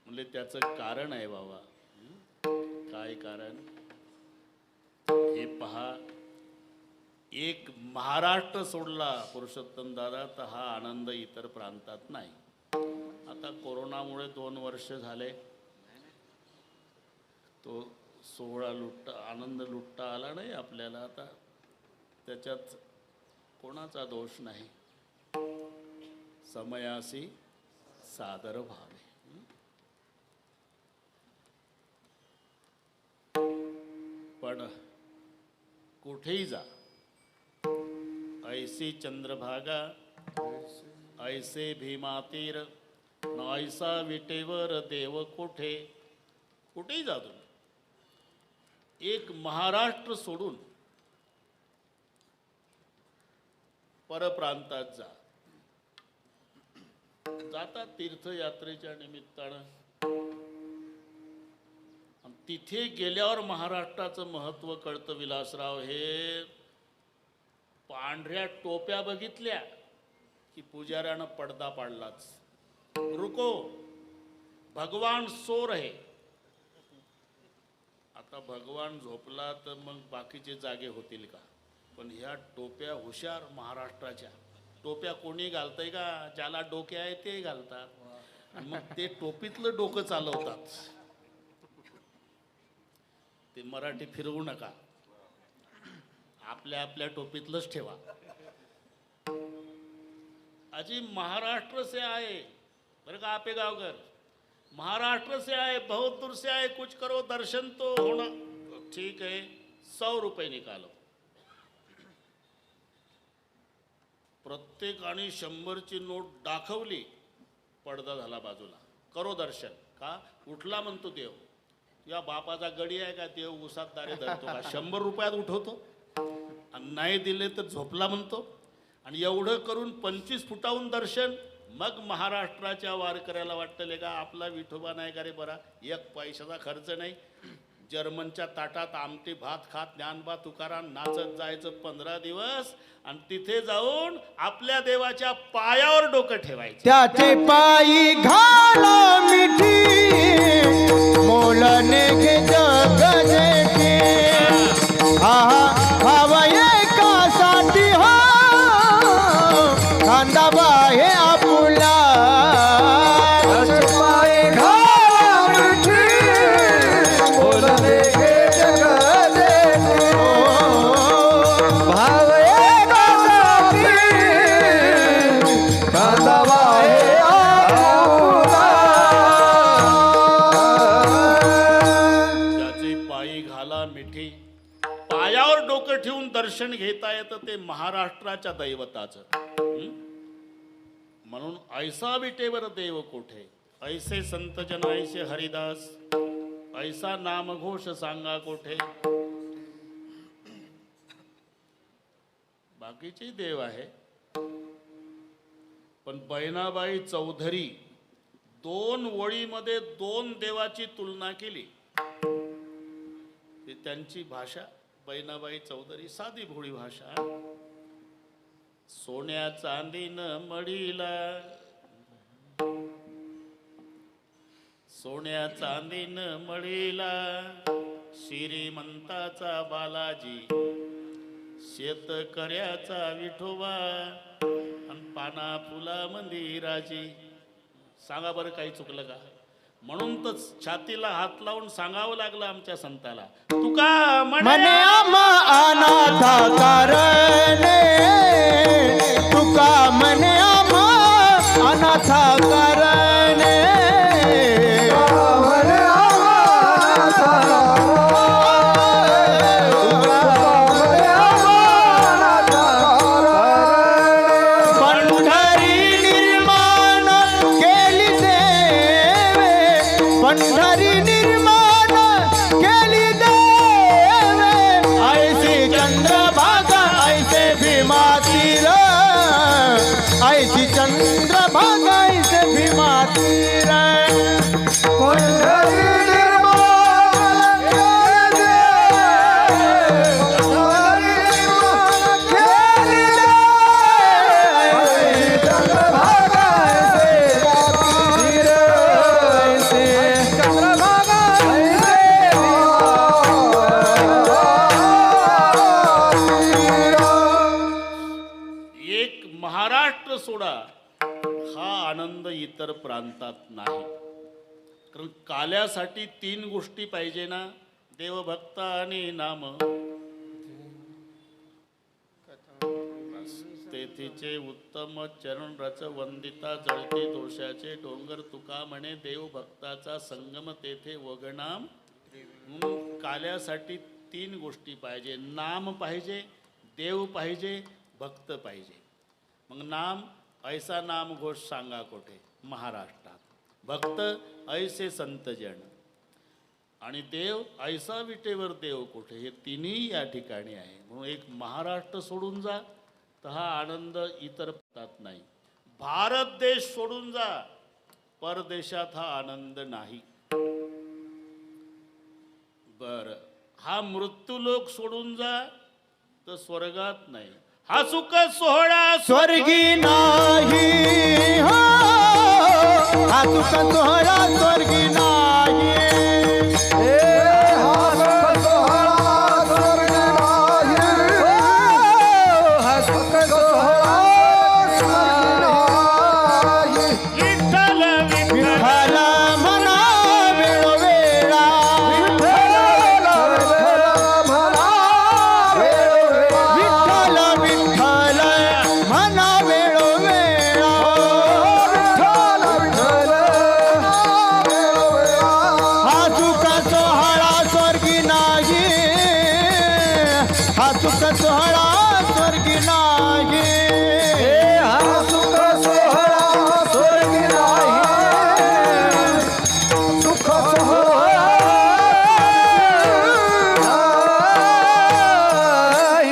म्हणजे त्याचं कारण आहे बाबा काय कारण हे पहा एक महाराष्ट्र सोडला पुरुषोत्तम दादा तर हा आनंद इतर प्रांतात नाही आता कोरोनामुळे 2 वर्ष झाले तो सोहळा आनंद लुटता आला नाही आपल्याला आता त्याच्यात कोणाचा दोष नाही समयासी सादर भावे पण कुठेही जा ऐसी चंद्रभागा ऐसे भीमातीर ऐसा विटेवर देव कुठे कुठेही जा तुम्ही एक महाराष्ट्र सोडून परप्रांतात जातात तीर्थयात्रेच्या निमित्तानं. आणि तिथे गेल्यावर महाराष्ट्राचं महत्त्व कळतं. विलासराव, हे पांढऱ्या टोप्या बघितल्या की पुजाऱ्यानं पडदा पाडलाच. रुको, भगवान सो रहे. आता भगवान झोपला तर मग बाकीचे जागे होतील का? पण ह्या टोप्या हुशार महाराष्ट्राच्या. टोप्या कोणी घालतंय का? ज्याला डोके आहे ते घालतात. आणि मग ते टोपीतलं डोकं चालवतात. ते मराठी फिरवू नका, आपल्या आपल्या टोपीतलंच ठेवा. अजी महाराष्ट्र से आए, बरं का आपे गावकर, महाराष्ट्र से आए, बहुत दूर से आए, कुछ करो, दर्शन तो होना. ठीक है, 100 रुपये निकालो. प्रत्येकाने 100ची नोट दाखवली, पडदा झाला बाजूला. करो दर्शन. का? उठला म्हणतो देव. या बापाचा गडी आहे का? देव उसात दारे धरतो का? 100 रुपयात उठवतो. आणि नाही दिले तर झोपला म्हणतो. आणि एवढं करून 25 फुटाहून दर्शन. मग महाराष्ट्राच्या वारकऱ्याला वाटतं का आपला विठोबा नाही का रे बरा, 1 पैशाचा खर्च नाही. जर्मनच्या ताटात आमटी भात खात ज्ञानबा तुकाराम नाचत जायचं 15 दिवस. आणि तिथे जाऊन आपल्या देवाच्या पायावर डोकं ठेवायचं. त्याचे पायी घाला मिठी, मोलने घे जग जेठी. आहा भाव एकासाठी हो, खांदा बाहे आपुला. त्याचे पायी घाला मिठी, मोलने घे जग जेठी. भाव एकासाठी, खांदा बाहे आपुला. त्याचे पायी घाला मिठी. पायावर डोकं ठेवून दर्शन घेता येतं ते महाराष्ट्राच्या दैवताचं. म्हणून ऐसा विटेवर देव कोठे, ऐसे संत जन ऐसे हरिदास, ऐसा नामघोष सांगा कोठे. बाकीचे देव आहे, पण बहिणाबाई चौधरी 2 ओळीमध्ये 2 देवाची तुलना केली. ती त्यांची भाषा. बहिणाबाई चौधरी साधी भोळी भाषा. सोन्या चांदीनं मडीला, सोन्या चांदीनं मडीला, श्रीमंताचा बालाजी, शेतकऱ्याचा विठोबा, आणि पाना फुला मंदिराची. सांगा बरं काही चुकलं का? म्हणून तर छातीला हात लावून सांगावं लागलं आमच्या संताला. तुका मने आम्हा अनाथा करणे, तुका मने आम्हा अनाथा करणे. पंढरी निर्माण केली देवे, पंढरी निर्माण केली देवे. ऐसी चंद्रभागा ऐसे भीमा तीर, ऐसी चंद्रभागा ऐसे भीमा तीर. पंढरी निर्माण केली देवे, पंढरी निर्माण केली देवे. ऐसी चंद्रभागा ऐसे तीर, ऐसे चंद्रभागा ऐसे एक महाराष्ट्र सोडा, हा आनंद इतर प्रांतात नाही. कारण काल्यासाठी 3 गोष्टी पाहिजे ना, देवभक्त आणि नाम. तेथीचे उत्तम चरण रच वंदिता, जळते दोषाचे डोंगर तुका म्हणे, देवभक्ताचा संगम तेथे वगनाम. म्हणून काल्यासाठी 3 गोष्टी पाहिजे. नाम पाहिजे, देव पाहिजे, भक्त पाहिजे. मग नाम, ऐसा नाम घोष सांगा कोठे, महाराष्ट्रात. भक्त ऐसे संत जन. आणि देव ऐसा विटेवर देव कुठे, हे तिन्ही या ठिकाणी आहे. म्हणून एक महाराष्ट्र सोडून जा तर हा आनंद इतर पदात नाही. भारत देश सोडून जा, परदेशात हा आनंद नाही. बर, हा मृत्यूलोक सोडून जा तर स्वर्गात नाही. हा सुख सोहळा स्वर्गी नाही हो, हा सुख सोहळा स्वर्गी नाही. हा सुख सोहळा स्वर्गी नाही, हा सुख सोहळा स्वर्गी नाही. विठ्ठल विठ्ठल विठ्ठल म्हणा वेळोवेळा, विठ्ठल म्हणा वेळोवेळा, विठ्ठल विठ्ठल म्हणा वेळोवेळा, विठ्ठल विठ्ठल वेळोवेळा. हा सुख सोहळा स्वर्गी नाही, हा सुख सोहळा स्वर्गी नाही. हा सुख सोहळा स्वर्गी नाही, सुख सोहळा नाही.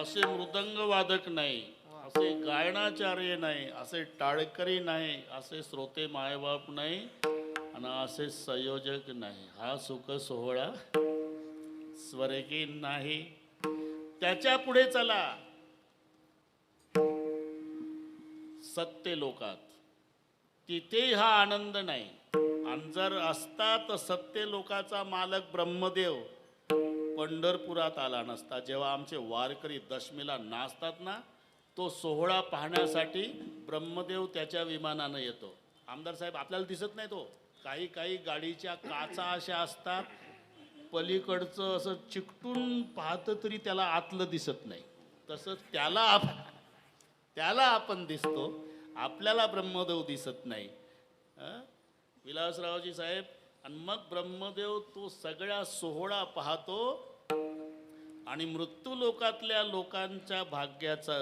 असे मृदंग वादक नाही, असे गायनाचार्य नाही, असे टाळकरी नाही, असे श्रोते मायबाप नाही आणि असे संयोजक नाही. हा सुख सोहळा स्वर्गी नाही. त्याच्या पुढे चला, सत्य लोकात, तिथे हा आनंद नाही. आणि जर असता तर सत्य लोकाचा मालक ब्रह्मदेव पंढरपुरात आला नसता. जेव्हा आमचे वारकरी दशमीला नाचतात ना, तो सोहळा पाहण्यासाठी ब्रह्मदेव त्याच्या विमानानं येतो. आमदार साहेब आपल्याला दिसत नाही तो, काही काही गाडीच्या काचा अशा असतात, पलीकडचं असं चिकटून पाहतं तरी त्याला आतलं दिसत नाही. तसंच त्याला आपण दिसतो, आपल्याला ब्रह्मदेव दिसत नाही. विलासरावजी साहेब, आणि मग ब्रह्मदेव तो सगळा सोहळा पाहतो आणि मृत्यू लोकातल्या लोकांच्या भाग्याचा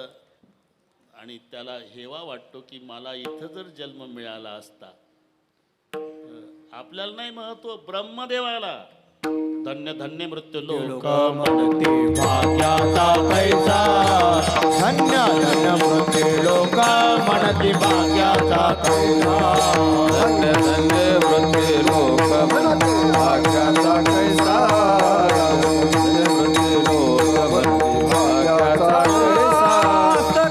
आणि त्याला हेवा वाटतो की मला इथं जर जन्म मिळाला असता. आपल्याला नाही महत्व, ब्रह्मदेवाला. धन्य धन्य मृत्यू लोक म्हणते भाग्याचा पैसा, धन्य धन्य मृत्यू लोक म्हणते भाग्याचा पैसा, धन्य धन्य मृत्यू लोक म्हणते भाग्याचा पैसा, धन्य मृत्यू लोक म्हणते भाग्याचा पैसा.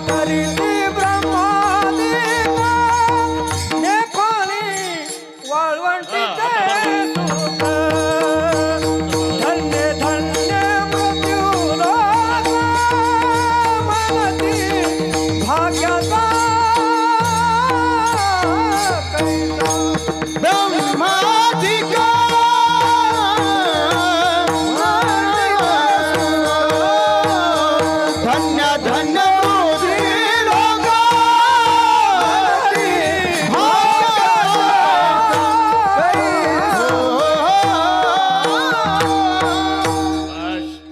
करीती ब्रह्मादेव ने कोणी वाळवंटीचे सुख, धन्य धन्य मृत्यू लोक म्हणती भाग्याचा पैसा. ब्रह्मादिक धन्य धन्य मृत्यू लोक म्हणती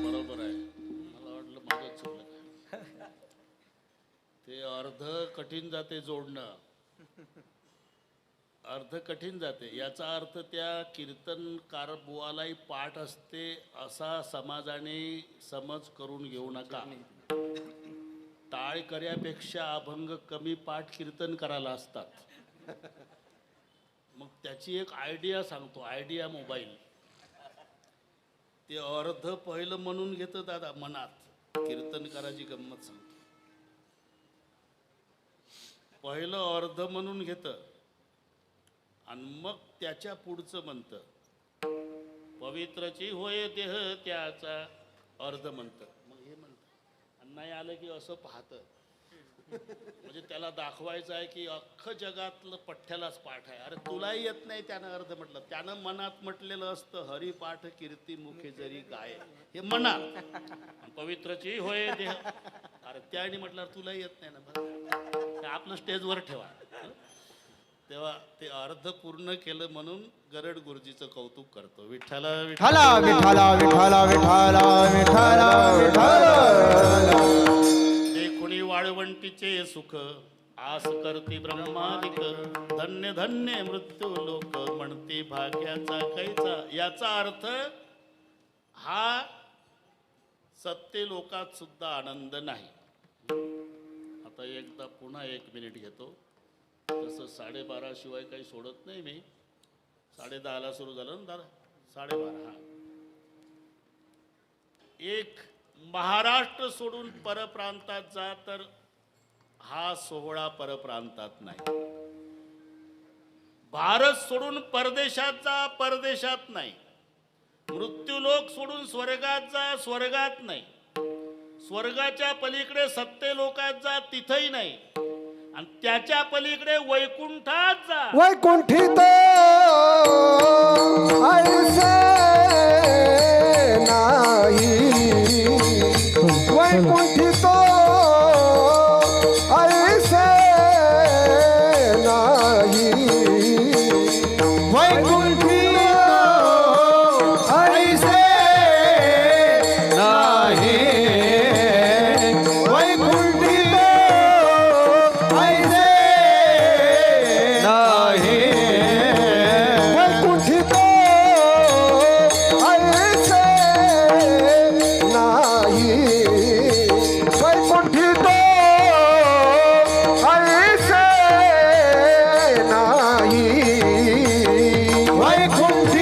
बरोबर आहे. मला वाटलं माझं चुकलं. ते अर्ध कठीण जाते जोडणं, अर्ध कठीण जाते. याचा अर्थ त्या कीर्तनकार बुवालाही पाठ असते असा समाजाने समज करून घेऊ नका. टाळकऱ्यापेक्षा अभंग कमी पाठ कीर्तन करायला असतात. मग त्याची एक आयडिया सांगतो, आयडिया मोबाईल. ते अर्ध पहिलं म्हणून घेतं दादा मनात. कीर्तनकाराची गंमत सांगतो. पहिलं अर्ध म्हणून घेतं आणि मग त्याच्या पुढचं म्हणतं. पवित्रची होय देह त्याचा, अर्ध म्हणतं. मग हे म्हणतं आणि नाही आलं की असं पाहतं. म्हणजे त्याला दाखवायचं आहे की अख्खं जगातलं पठ्ठ्यालाच पाठ आहे. अरे तुलाही येत नाही त्यानं अर्ध म्हटलं. त्यानं मनात म्हटलेलं असतं हरिपाठ कीर्ती मुखे जरी गाय, हे मनात. आणि पवित्रची होय देह, अरे त्याने म्हटलं तुलाही येत नाही ना, बरं आपलं स्टेजवर ठेवा. तेव्हा ते अर्ध पूर्ण केलं म्हणून गरड गुरुजीचं कौतुक करतो. विठ्ठला विठ्ठला विठ्ठला विठ्ठला विठ्ठला विठ्ठला विठ्ठला. देखुणी वाळवंटीचे सुख, आस करती ब्रह्मादिक धन्य धन्य मृत्यू लोक म्हणती भाग्याचा कैचा. याचा अर्थ हा सत्य लोकात सुद्धा आनंद नाही. आता एकदा पुन्हा 1 मिनिट घेतो. तसं 12:30 शिवाय काही सोडत नाही मी. 10:30ला सुरू झालं ना दादा, 12:30. हा, एक महाराष्ट्र सोडून परप्रांतात जा तर हा सोहळा परप्रांतात नाही. भारत सोडून परदेशात जा, परदेशात नाही. मृत्यूलोक सोडून स्वर्गात जा, स्वर्गात नाही. स्वर्गाच्या पलीकडे सत्य लोकात जा, तिथंही नाही. आणि त्याच्या पलीकडे वैकुंठात जा. वैकुंठित ऐसे नाही. वैकुंठित ऐसे नाही. वैकुंठी ऐसे नाही. वैकुंठी ऐसे नाही. वैकुंठित ऐसे नाही. वैकुंठित ऐसे नाही. वैकुंठित ऐसे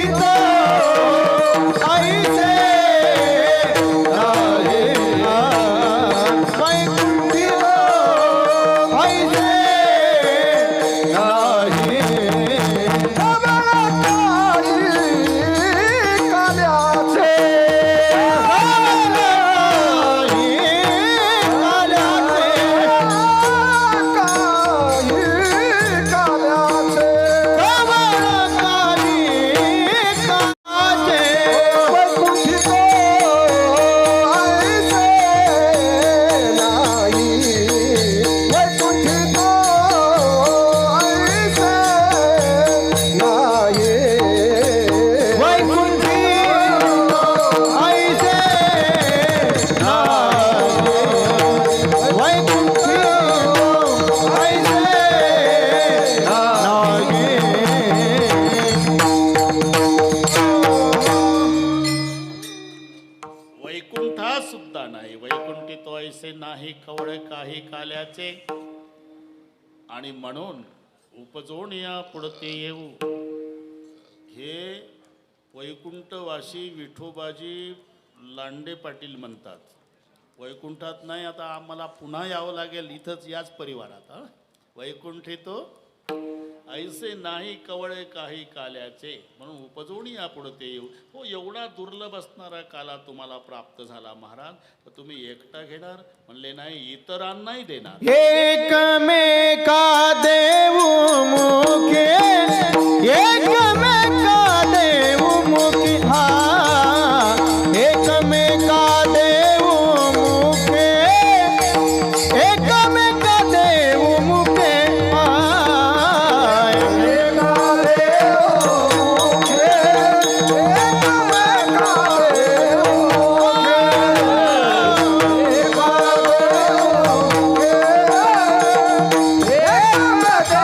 नाही. वैकुंठित ऐसे नाही. वैकुंठात सुद्धा नाही. वैकुंठी तो ऐसे नाही कवळे काही काल्याचे. आणि म्हणून उपजोन या पुढते येऊ. हे वैकुंठवासी विठोबाजी लांडे पाटील म्हणतात. वैकुंठात नाही, आता आम्हाला पुन्हा यावं लागेल इथंच याच परिवारात. हा, वैकुंठी तो ऐसे नाही कवळे काही काल्याचे. म्हणून उपजोनी या पुढते येऊ. हो, एवढा दुर्लभ असणारा काला तुम्हाला प्राप्त झाला महाराज, तर तुम्ही एकटा घेणार म्हणले नाही, इतरांनाही देणार. एकमेका देऊ मुखे. एकमेका देऊ मुखे. हा, एकमेका देऊ मुखे. एकमेका देऊ मुखे. Yeah.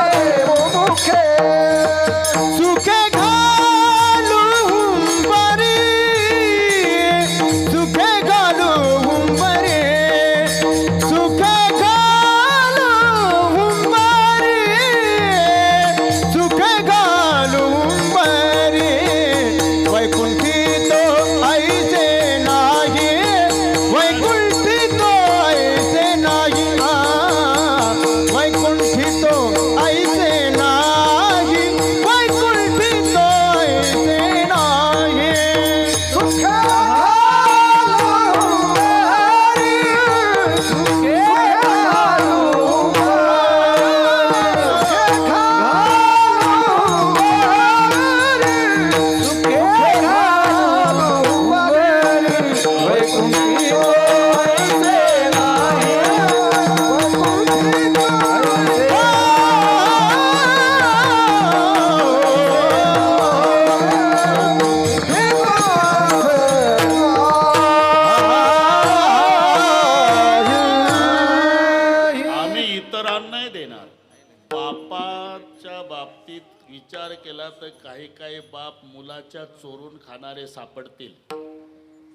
बाबतीत विचार केला तर काही काही बाप मुलाच्या चोरून खाणारे सापडतील.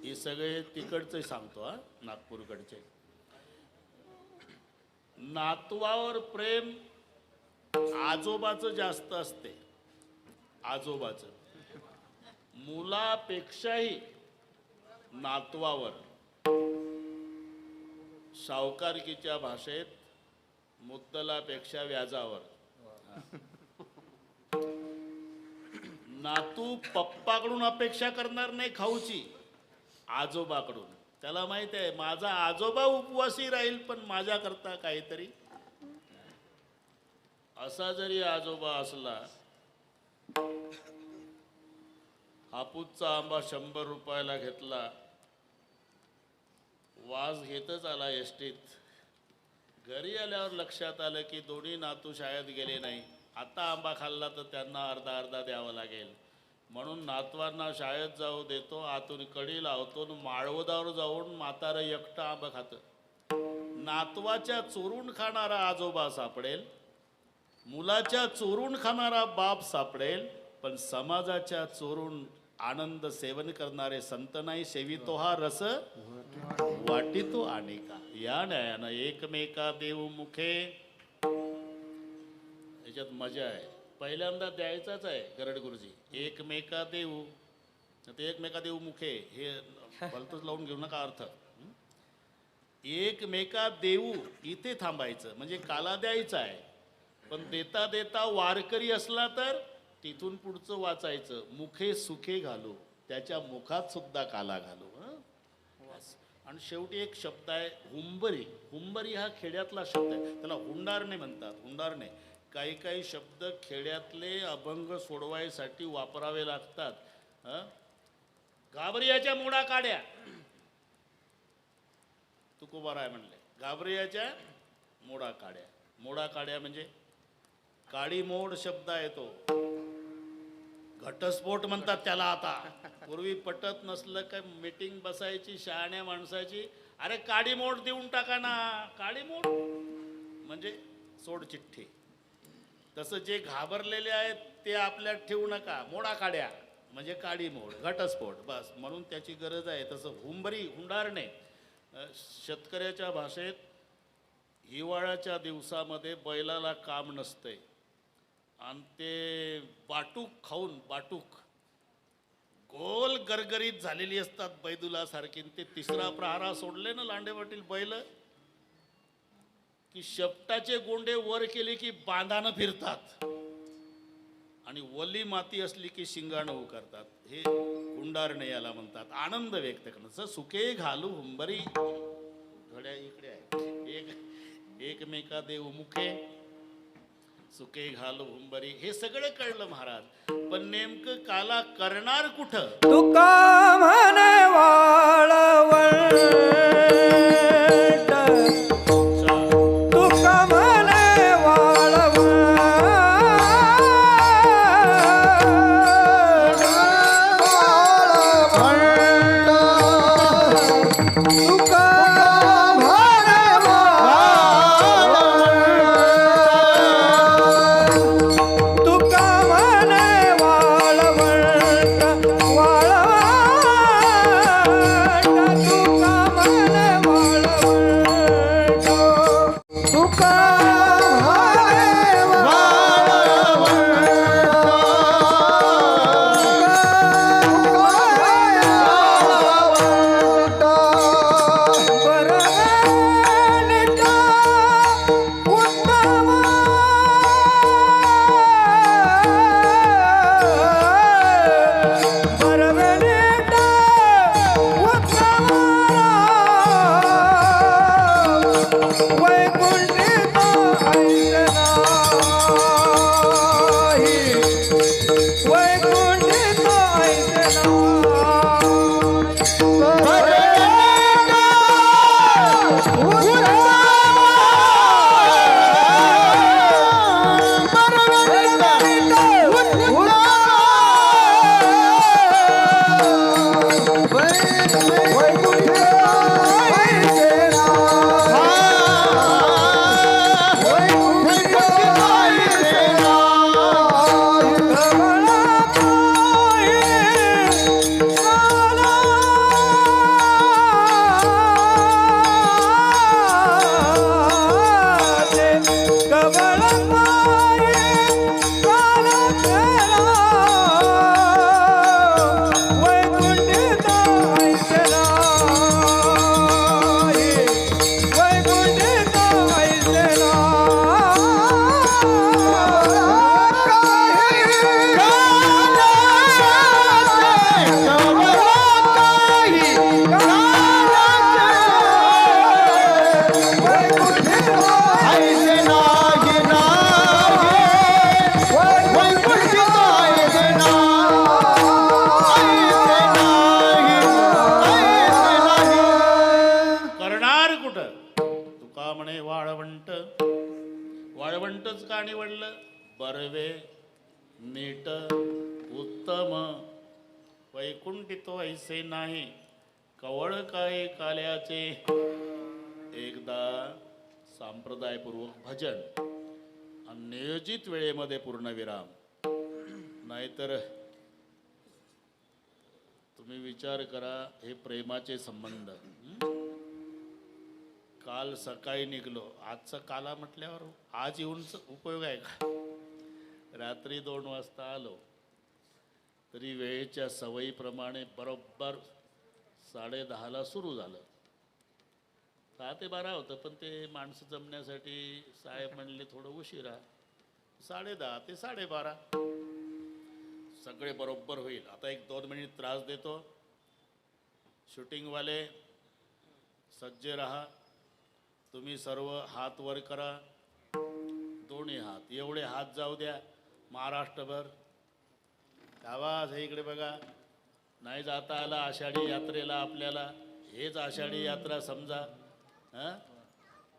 हे सगळे तिकडचे सांगतो हा, नागपूरकडचे. नातवावर प्रेम आजोबाचं जास्त असते, आजोबाचं. मुलापेक्षाही नातवावर, सावकारकीच्या भाषेत मुद्दलापेक्षा व्याजावर. नातू पप्पाकडून अपेक्षा करणार नाही खाऊची, आजोबाकडून. त्याला माहित आहे माझा आजोबा उपवासी राहील पण माझ्याकरता काहीतरी. असा जरी आजोबा असला, हापूसचा आंबा 100 रुपयाला घेतला, वास घेतच आला एसटीत. घरी आल्यावर लक्षात आलं की दोन्ही नातू शाळेत गेले नाही. आता आंबा खाल्ला तर त्यांना अर्धा अर्धा द्यावा लागेल, म्हणून नातवांना शाळेत जाऊ देतो, आतून कडी लावतो, माळवदावर जाऊन म्हातारं एकटं आंबा खातं. नातवाच्या चोरून खाणारा आजोबा सापडेल, मुलाच्या चोरून खाणारा बाप सापडेल, पण समाजाच्या चोरून आनंद सेवन करणारे संत नाही. सेवितो हा रस वाटितो अनेका, या न्यायानं एकमेका देऊ मुखे. याच्यात मजा आहे. पहिल्यांदा द्यायचाच आहे गरड गुरुजी, एकमेका देऊ. ते एकमेका देऊ मुखे हे भलतंच लावून घेऊ नका अर्थ. एकमेका देऊ इथे थांबायचं, म्हणजे काला द्यायचा आहे, पण देता देता वारकरी असला तर तिथून पुढचं वाचायचं. मुखे सुखे घालू, त्याच्या मुखात सुद्धा काला घालू. आणि शेवटी एक शब्द आहे हुंबरी. हुंबरी हा खेड्यातला शब्द आहे, त्याला हुंडारणे म्हणतात. हुंडारणे. काही काही शब्द खेड्यातले अभंग सोडवायसाठी वापरावे लागतात. घाबरियाच्या मोडा काड्या, तुकोबाराय म्हणले. घाबरियाच्या मोडा काड्या. मोडा काड्या म्हणजे काडी मोड शब्द आहे तो. घटस्फोट म्हणतात त्याला आता. पूर्वी पटत नसलं काय मीटिंग बसायची शहाण्या माणसाची, अरे काडी मोड देऊन टाका ना. काडी मोड म्हणजे सोड चिठ्ठी. तसं जे घाबरलेले आहेत ते आपल्यात ठेवू नका. मोडा काड्या म्हणजे काडी मोड, घटस्फोट, बस. म्हणून त्याची गरज आहे. तसं हुंबरी, हुंडारणे. शेतकऱ्याच्या भाषेत हिवाळ्याच्या दिवसामध्ये बैलाला काम नसतंय आणि ते बाटूक खाऊन, बाटूक गोल गरगरीत झालेली असतात बैदुला सारखी. ते तिसरा प्रहारा सोडले ना लांडेवाटील बैल की शेपटाचे गोंडे वर केले की बांधानं फिरतात आणि वली माती असली की शिंगाणं उकारतात. हे हुंडारणे याला म्हणतात. आनंद व्यक्त करणं. सुके घालू हुंबरी, घड्या इकडे आहे. एकमेका देऊ मुखे, सुके घालू हुंबरी. हे सगळं कळलं महाराज, पण नेमकं काला करणार कुठं? तुका म्हणे वाळवंट, तुका म्हणे वाळवंट, तुका तुका का निवडलं? बर्वे नीट उत्तम वैकुंठी तो ऐसे नाही कवळ काय काल्याचे. एकदा सांप्रदायपूर्वक भजन आणि नियोजित वेळेमध्ये पूर्णविराम. नाहीतर तुम्ही विचार करा, हे प्रेमाचे संबंध. काल सकाळी निघलो, आजचा काला म्हटल्यावर आज येऊन उपयोग आहे का? रात्री 2 वाजता आलो तरी वेळेच्या सवयीप्रमाणे बरोबर 10:30ला सुरू झालं. 10 ते 12 होतं, पण ते माणसं जमण्यासाठी साहेब म्हणले थोडं उशिरा. 10:30 ते 12:30 सगळे बरोबर होईल. आता 1-2 मिनिट त्रास देतो. शूटिंगवाले सज्ज रहा. तुम्ही सर्व हात वर करा, दोन्ही हात, एवढे हात जाऊ द्या महाराष्ट्रभर. आवाज हे इकडे बघा. नाही जाता आला आषाढी यात्रेला आपल्याला, हेच आषाढी यात्रा समजा.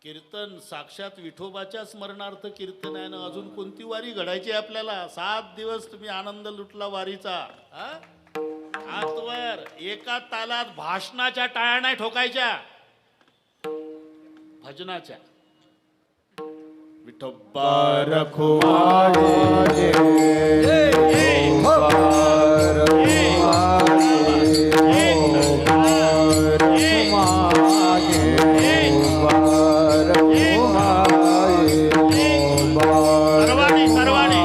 कीर्तन साक्षात विठोबाच्या स्मरणार्थ कीर्तन आहे ना. अजून कोणती वारी घडायची आपल्याला? 7 दिवस तुम्ही आनंद लुटला वारीचा. हातवर एका तालात भाषणाच्या टाळ्या नाही ठोकायच्या, भजनाच्या. विठोबा रखुमाई सर्वांनी सर्वांनी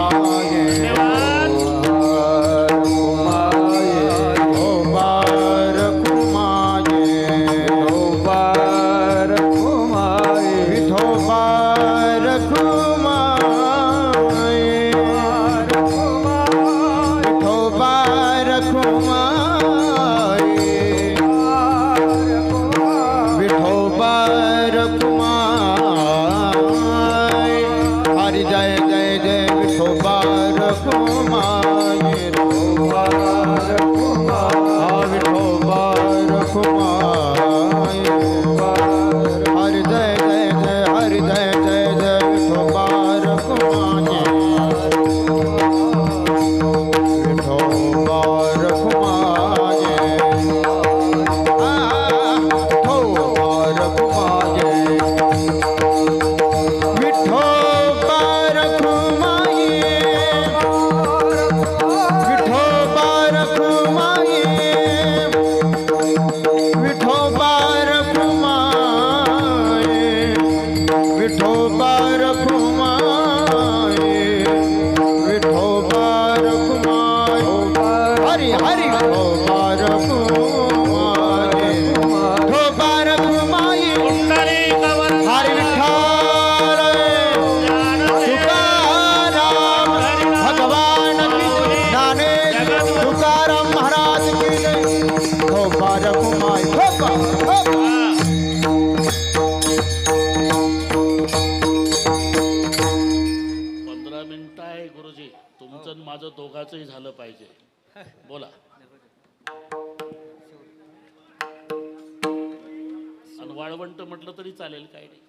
माझं दोघांचंही झालं पाहिजे. बोला. आणि वाळवंट म्हटलं तरी चालेल, काय नाही.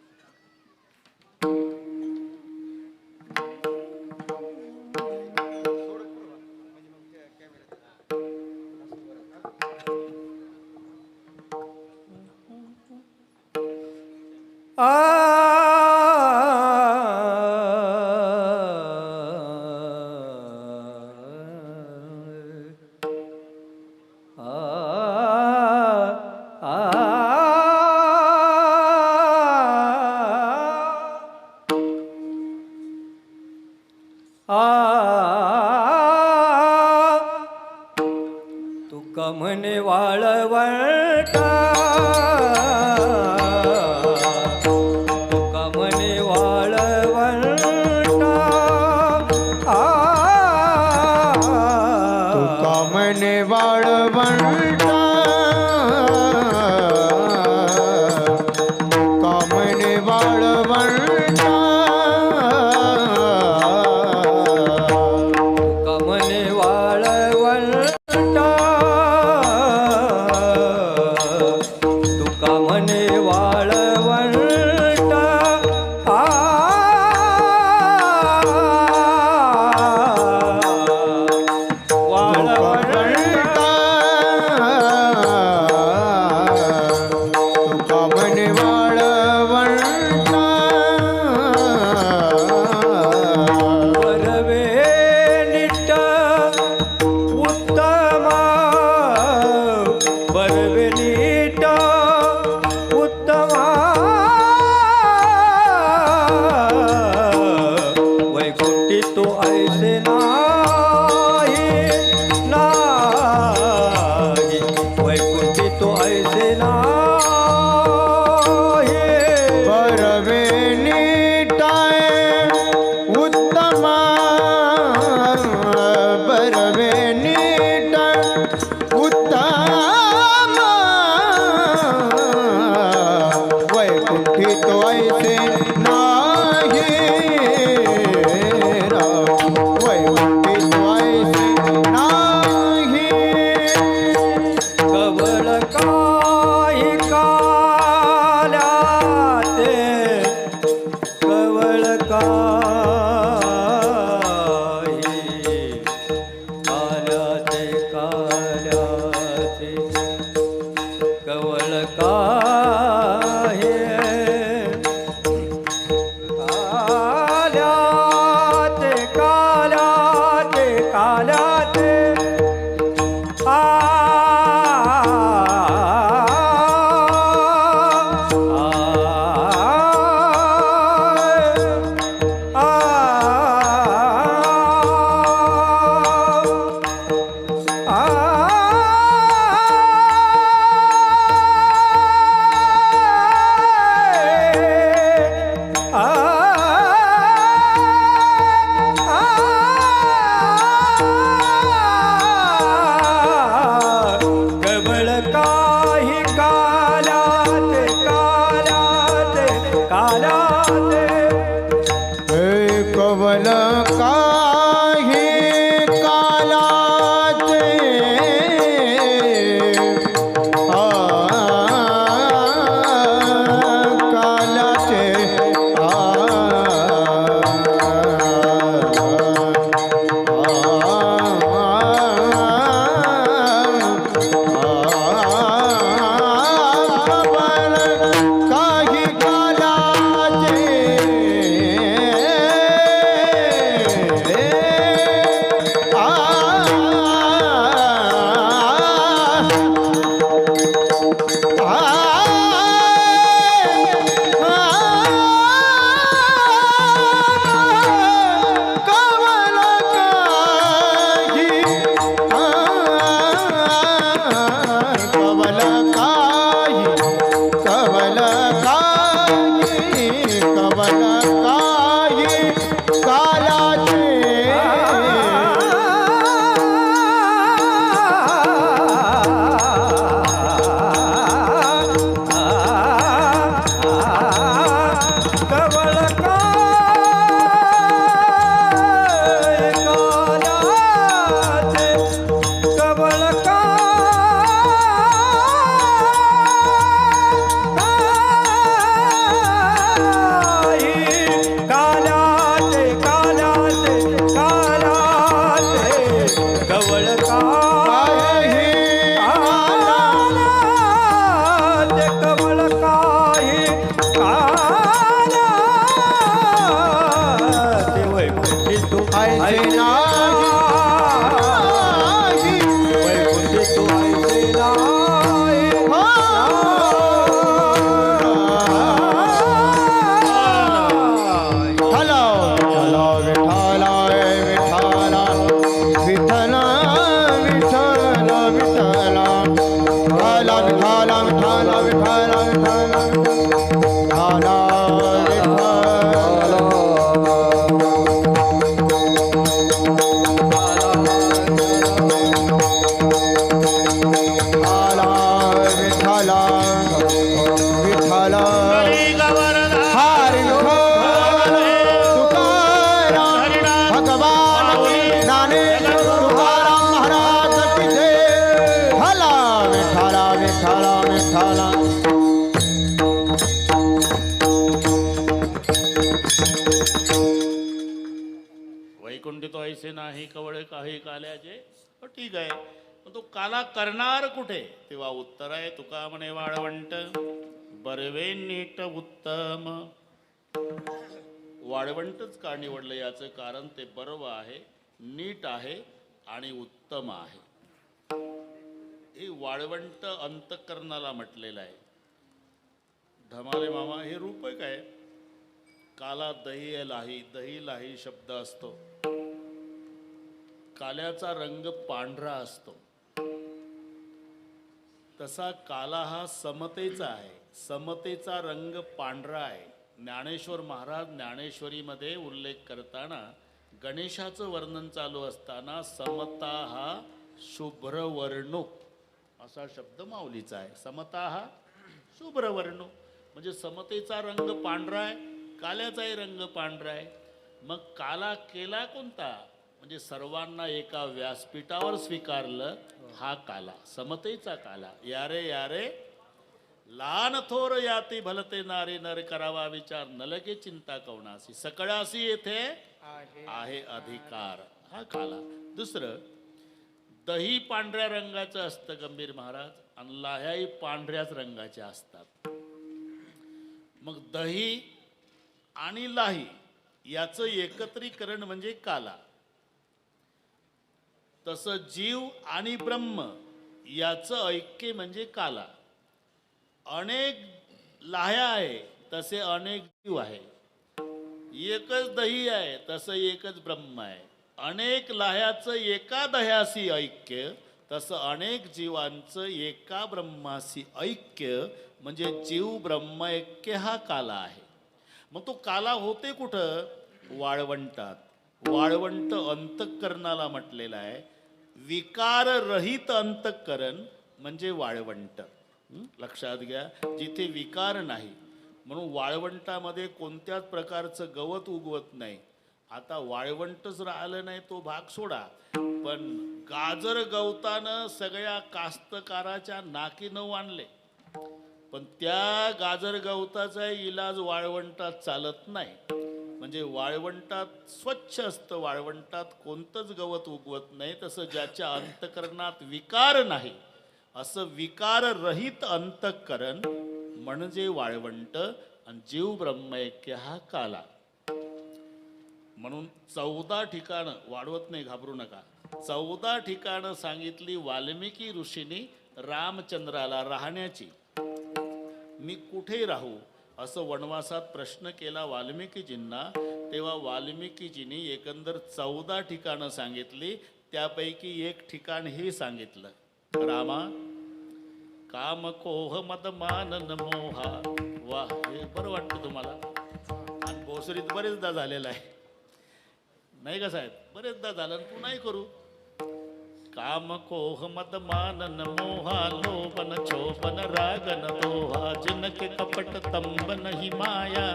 तुका म्हणे वाळवंटा, तुका म्हणे वाळवंटा, तुका म्हणे वाळवंटा, तुका म्हणे वाळवंटा, तुका म्हणे वाळवंटा, तुका म्हणे वाळवंटा, तो ऐसे नाही नाही वैकुंठी तो ऐसे नाही बरवे नीटाय उत्तम बरवे नीट उत्तम वैकुंठी तो ऐसे नाही वैकुंठी तो ऐसे नाही कवळ काही काल्याते कवळ काही काल्याते काल्याते कवळ काही काल्याते काल्याते काल्याते आ कवळ काही काल्याते काल्याते काल्याते कवल काही कालाचे कालाचे काही वैकुंठी तो ऐसे नाही कवळे काही काल्याचे. ठीक आहे, पण तो काला करणार कुठे? तेव्हा उत्तर आहे तुका म्हणे वाळवंट बरवे नीट उत्तम. वाळवंटच का निवडलं याचं कारण ते बर्व आहे, नीट आहे आणि उत्तम आहे. हे वाळवंट अंतःकरणाला म्हटलेलं आहे. धमाले मामा हे रूप काय? काला दही लाही, दही लाही शब्द असतो. काल्याचा रंग पांढरा असतो, तसा काला हा समतेचा आहे. समतेचा रंग पांढरा आहे. ज्ञानेश्वर महाराज ज्ञानेश्वरीमध्ये उल्लेख करताना गणेशाचं वर्णन चालू असताना समता हा शुभ्रवर्णो असा शब्द माऊलीचा आहे. समता हा शुभ्रवर्णो म्हणजे समतेचा रंग पांढरा आहे, काल्याचाही रंग पांढरा आहे. मग काला केला कोणता? म्हणजे सर्वांना एका व्यासपीठावर स्वीकारलं हा काला, समतेचा काला. यारे यारे लहान थोर याती भलते नारी नर करावा विचार नलगे चिंता कवनासी सकळासी येथे आहे अधिकार, हा काला. दुसरं, दही पांढऱ्या रंगाचं असतं गंभीर महाराज, आणि लाह्याही पांढऱ्याच रंगाच्या असतात. मग दही आणि लाही याचं एकत्रीकरण म्हणजे काला. तसं जीव आणि ब्रह्म याचं ऐक्य म्हणजे काला. अनेक लाह्या आहे तसे अनेक जीव आहे, एकच दही आहे तसं एकच ब्रह्म आहे. अनेक लाह्याचं एका दह्याशी ऐक्य तसं अनेक जीवांचं एका ब्रह्माशी ऐक्य म्हणजे जीव ब्रह्म ऐक्य हा काला आहे. मग तो काला होते कुठं? वाळवंटात. वाळवंट अंतःकरणाला म्हटलेलं आहे. विकाररहित अंतःकरण म्हणजे वाळवंट. लक्षात घ्या, जिथे विकार नाही, म्हणून वाळवंटामध्ये कोणत्याच प्रकारचं गवत उगवत नाही. आता वाळवंटच राहिलं नाही तो भाग सोडा, पण गाजर गवतानं सगळ्या कास्तकाराच्या नाकीनं आणले, पण त्या गाजर गवताचा इलाज वाळवंटात चालत नाही. म्हणजे वाळवंटात स्वच्छ असतं, वाळवंटात कोणतंच गवत उगवत नाही. तसं ज्याच्या अंतःकरणात विकार नाही असं विकाररहित अंतःकरण म्हणजे वाळवंट, आणि जीव ब्रह्मैक्य हा काला. म्हणून 14 ठिकाणं, वाढवत नाही घाबरू नका, 14 ठिकाणं सांगितली वाल्मिकी ऋषींनी रामचंद्राला राहण्याची. मी कुठे राहू असं वनवासात प्रश्न केला वाल्मिकीजींना, तेव्हा वाल्मिकीजींनी एकंदर 14 ठिकाणं सांगितली. त्यापैकी एक ठिकाण हे सांगितलं, रामा काम कोह मद मानन मोहा. वा, हे बरं वाटतं तुम्हाला, आणि भोसरीत बरेचदा झालेलं आहे नाही का साहेब? बरेचदा झालं, तू नाही करू. काम कोह मद मानन मोहा लोभन छोपन रागन दोहा जिनके कपट तंब नहीं माया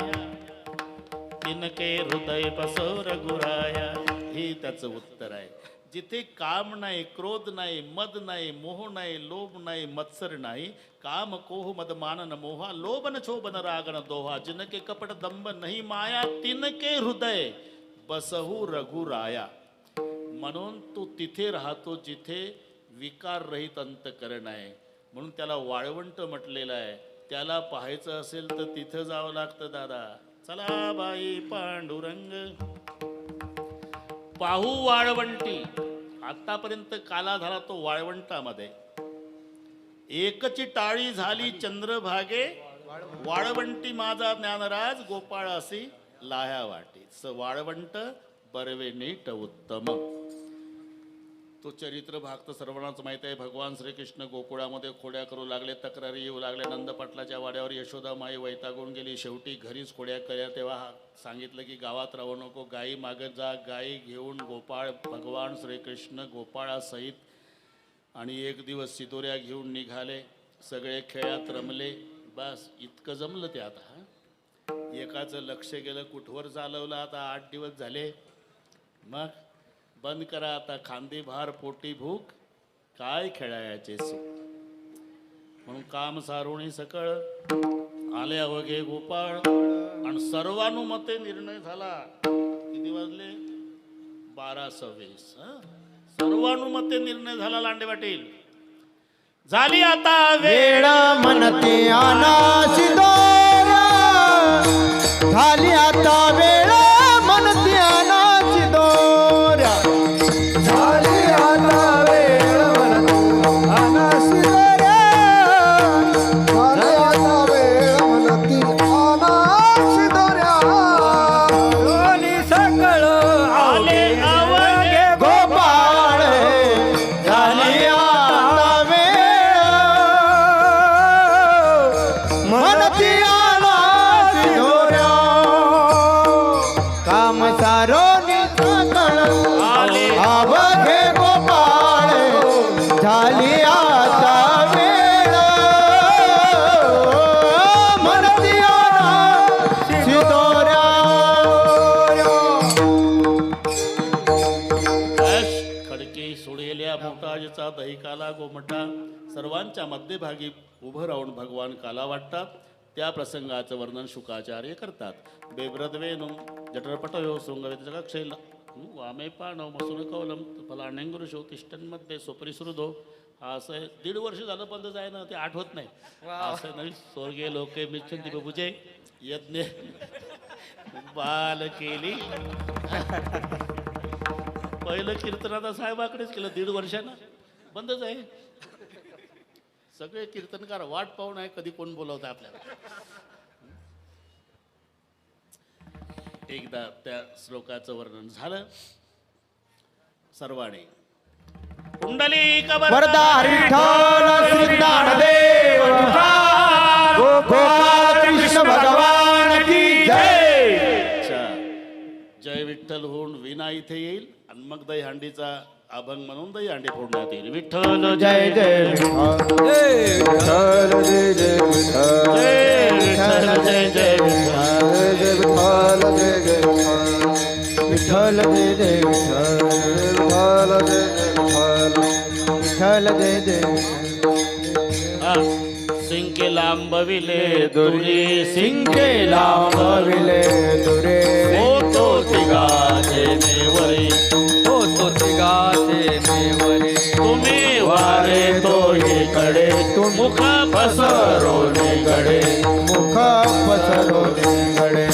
तिनके हृदय बसोर गुराया. हे त्याचं उत्तर आहे. जिथे काम नाही, क्रोध नाही, मद नाही, मोह नाही, लोभ नाही, मत्सर नाही, काम कोह मद मानन मोहा लोभन छोबन रागन दोहा जिनके कपट दंब नहीं माया तिनके हृदय बसहू रघुराया. म्हणून तो तिथे राहतो जिथे विकार रहित अंतःकरण आहे, म्हणून त्याला वाळवंट म्हटलेलं आहे. त्याला पाहायचं असेल तर तिथं जावं लागतं दादा. चला बाई पांडुरंग पाहू वाळवंटी. आतापर्यंत काला झाला तो वाळवंटामध्ये. एकची टाळी झाली चंद्रभागे वाळवंटी माझा ज्ञानराज गोपाळ असी लाह्या वाटी. वाळवंट बरवे नीट उत्तम. तो चरित्र भाग तर सर्वांनाच माहीत आहे. भगवान श्रीकृष्ण गोकुळामध्ये खोड्या करू लागले, तक्रारी येऊ लागल्या. नंदपाटलाच्या वाड्यावर यशोदा माई वैतागून गेली. शेवटी घरीच खोड्या केल्या. तेव्हा सांगितलं की गावात राहू नको, गाई मागत जा. गाई घेऊन गोपाळ भगवान श्रीकृष्ण गोपाळासहित आणि एक दिवस सिदोऱ्या घेऊन निघाले. सगळे खेळात रमले. बस इतकं जमलं ते. आता एकाचं लक्ष गेलं, कुठवर चालवलं. आता 8 दिवस झाले. मग बंद करा आता. खांदी भार पोटी भूक काय खेळायचे सुख. म्हणून काम सारुणी सकळ आले अवघे गोपाळ. आणि सर्वानुमते निर्णय झाला. किती वाजले? 12:26. सर्वानुमते निर्णय झाला. लांडे पाटील झाली आता वेळ म्हणते अनाशी दोरा, झाली आता वेळ म्हणते अनाशी दोरा, झाली आता वेळ म्हणते अनाशी दोरा, झाली आता वेळ म्हणते अनाशी दोरा. दोन्ही सकळ आले अवघे गोपाळ मोठाजीचा दही काला गोमटा सर्वांच्या मध्यभागी उभं राहून भगवान काला वाटतात. त्या प्रसंगाचं वर्णन शुकाचार्य करतात. बेब्रद्वेनु जठरपटयो शृंगवेदकक्षैल वामे पाणव मसून कवलम फलाण्यंगुरुषो तिष्ठन्मध्ये स्वपरिसृदो. असं 1.5 वर्ष झालं बंद जाय ना, ते आठवत नाही. असं नाही स्वर्गीय लोके मिच्छन्ति बबुजे यज्ञ बाल केली. पहिलं कीर्तन आता साहेबाकडेच केलं 1.5 वर्षानं, बंदच आहे. सगळे कीर्तनकार वाट पाहून आहे कधी कोण बोलवत आपल्याला. एकदा त्या श्लोकाचं वर्णन झालं. सर्वांनी कुंडलिक वरदा विठ्ठल श्री ज्ञानदेव तुकाराम गोपाळ कृष्ण भगवान की जय. अच्छा, जय विठ्ठल होऊन वीणा इथे येईल आणि मग दहीहंडीचा अभंग म्हणून दहीहंडी फोडण्यात येईल. विठ्ठल जय जय विठ्ठल जय जय विठ्ठल जय विठ्ठल जय जय विठ्ठल जय जय विठ्ठल जय जय विठ्ठल विठ्ठल जय जय सिंके लांबविले दुरी सिंके लांबविले दुरे होतो तिघाचे नेवरी होतो तिघाचे मेवरे तुम्ही वारे तोहीकडे मुख पसरोने गडे मुख पसरोने गडे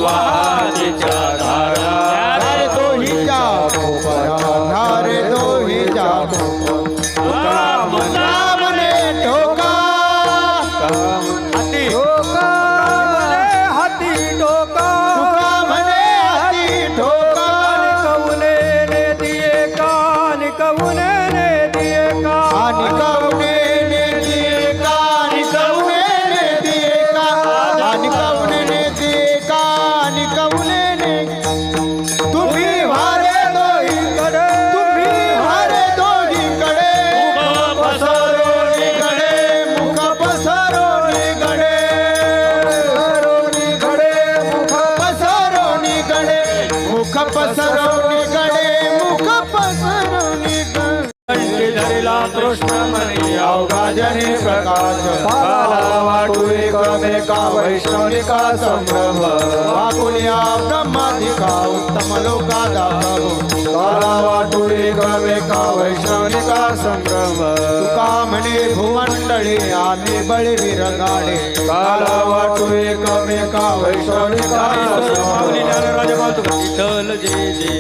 वाहाच्या धारा धारे दोहीच्या पोपरा धारे दोहीच्या पोपरा म्हणे ठोका हाती ठोका हाती डोका तुका म्हणे हाती ठोका कवने ने दिए कान कवने ने दिए आणि कवने ने दिए का आणि कवने ने दिए का आणि कवने ने दिए का आणि कवने ने तुम्ही वारे दोहीकडे तुम्ही वारे दोहीकडे मुख पसरोनी गडे मुख पसरोनी गडे मुख पसरोनी गडे मुख पसरोनी गडे मुख पसरोनी गडे कंठी धरिला कृष्ण म्हणी अवघा जनी प्रकाश पाला वाटू एकमेका वैष्णविका संभ्रम वाकुल्या ब्रह्माधिका उत्तम लोकादा प्रभू काला वाटू एकमेका वैष्णविका संभ्रम तुका म्हणे भुवंडळी आम्ही बळीवीर गाडे काला वाटू एकमेका वैष्णविका संभ्रम विठ्ठल जय जय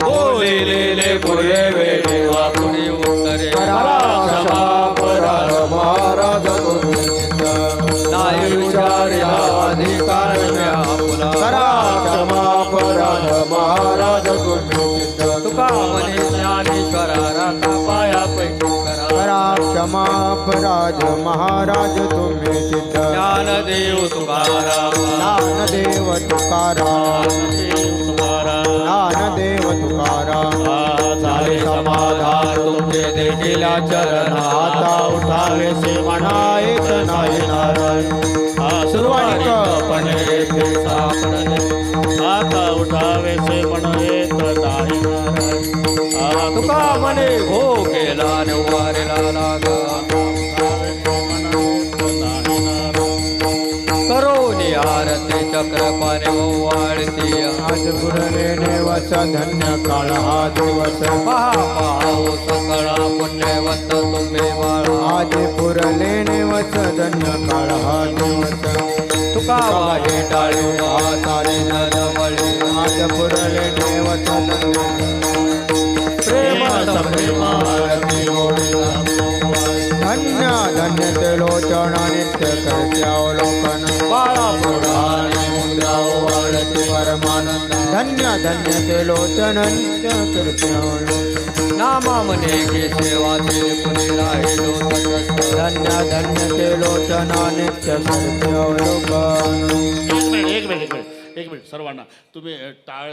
बोलेले पुढे वेळे वाकुडी उत्तरे परार महाराज नाही विचार्या अधिकार आपला करा क्षमा पराध महाराज तुका म्हणे ज्ञानेश्वरा राखा पाया पैकी करा क्षमा पराज महाराज तुम्ही सिद्ध ज्ञानदेव तुकाराम ज्ञानदेव तुकाराम ज्ञानदेव तुकाराम झाले समाधान तुमचे देखील चरणा आता उठावे से म्हणायच नाही नारायण सुरुवात पण येथे सापडले आता उठावे से पण येत नाही नारायण. तुका म्हणे भो केला वारेला लागा करोनी आरती चक्रपाने वाळती आज पुरलेने वस धन्य काळ हा दिवस महापाओ सकळा पुण्यवंत तुम्ही बाळा आज पुरलेने वस धन्य काळ हा दिवस तुका वाहे टाळू हाताने नवळी आज पुरलेने वस प्रेम संप्रेम आरती धन्य धन्य ते लोचन नित्य करते अवलोकन बाळा पुराणे मुद्रा वाळती परमानंद धन्य धन्य ते लोचन नित्य करते अवलोकन नामा म्हणे की सेवाचे पुणे राहिलो तटस्थ धन्य धन्य ते लोचन नित्य करते अवलोकन एक मिनिट सर्वांना तुम्ही टाळ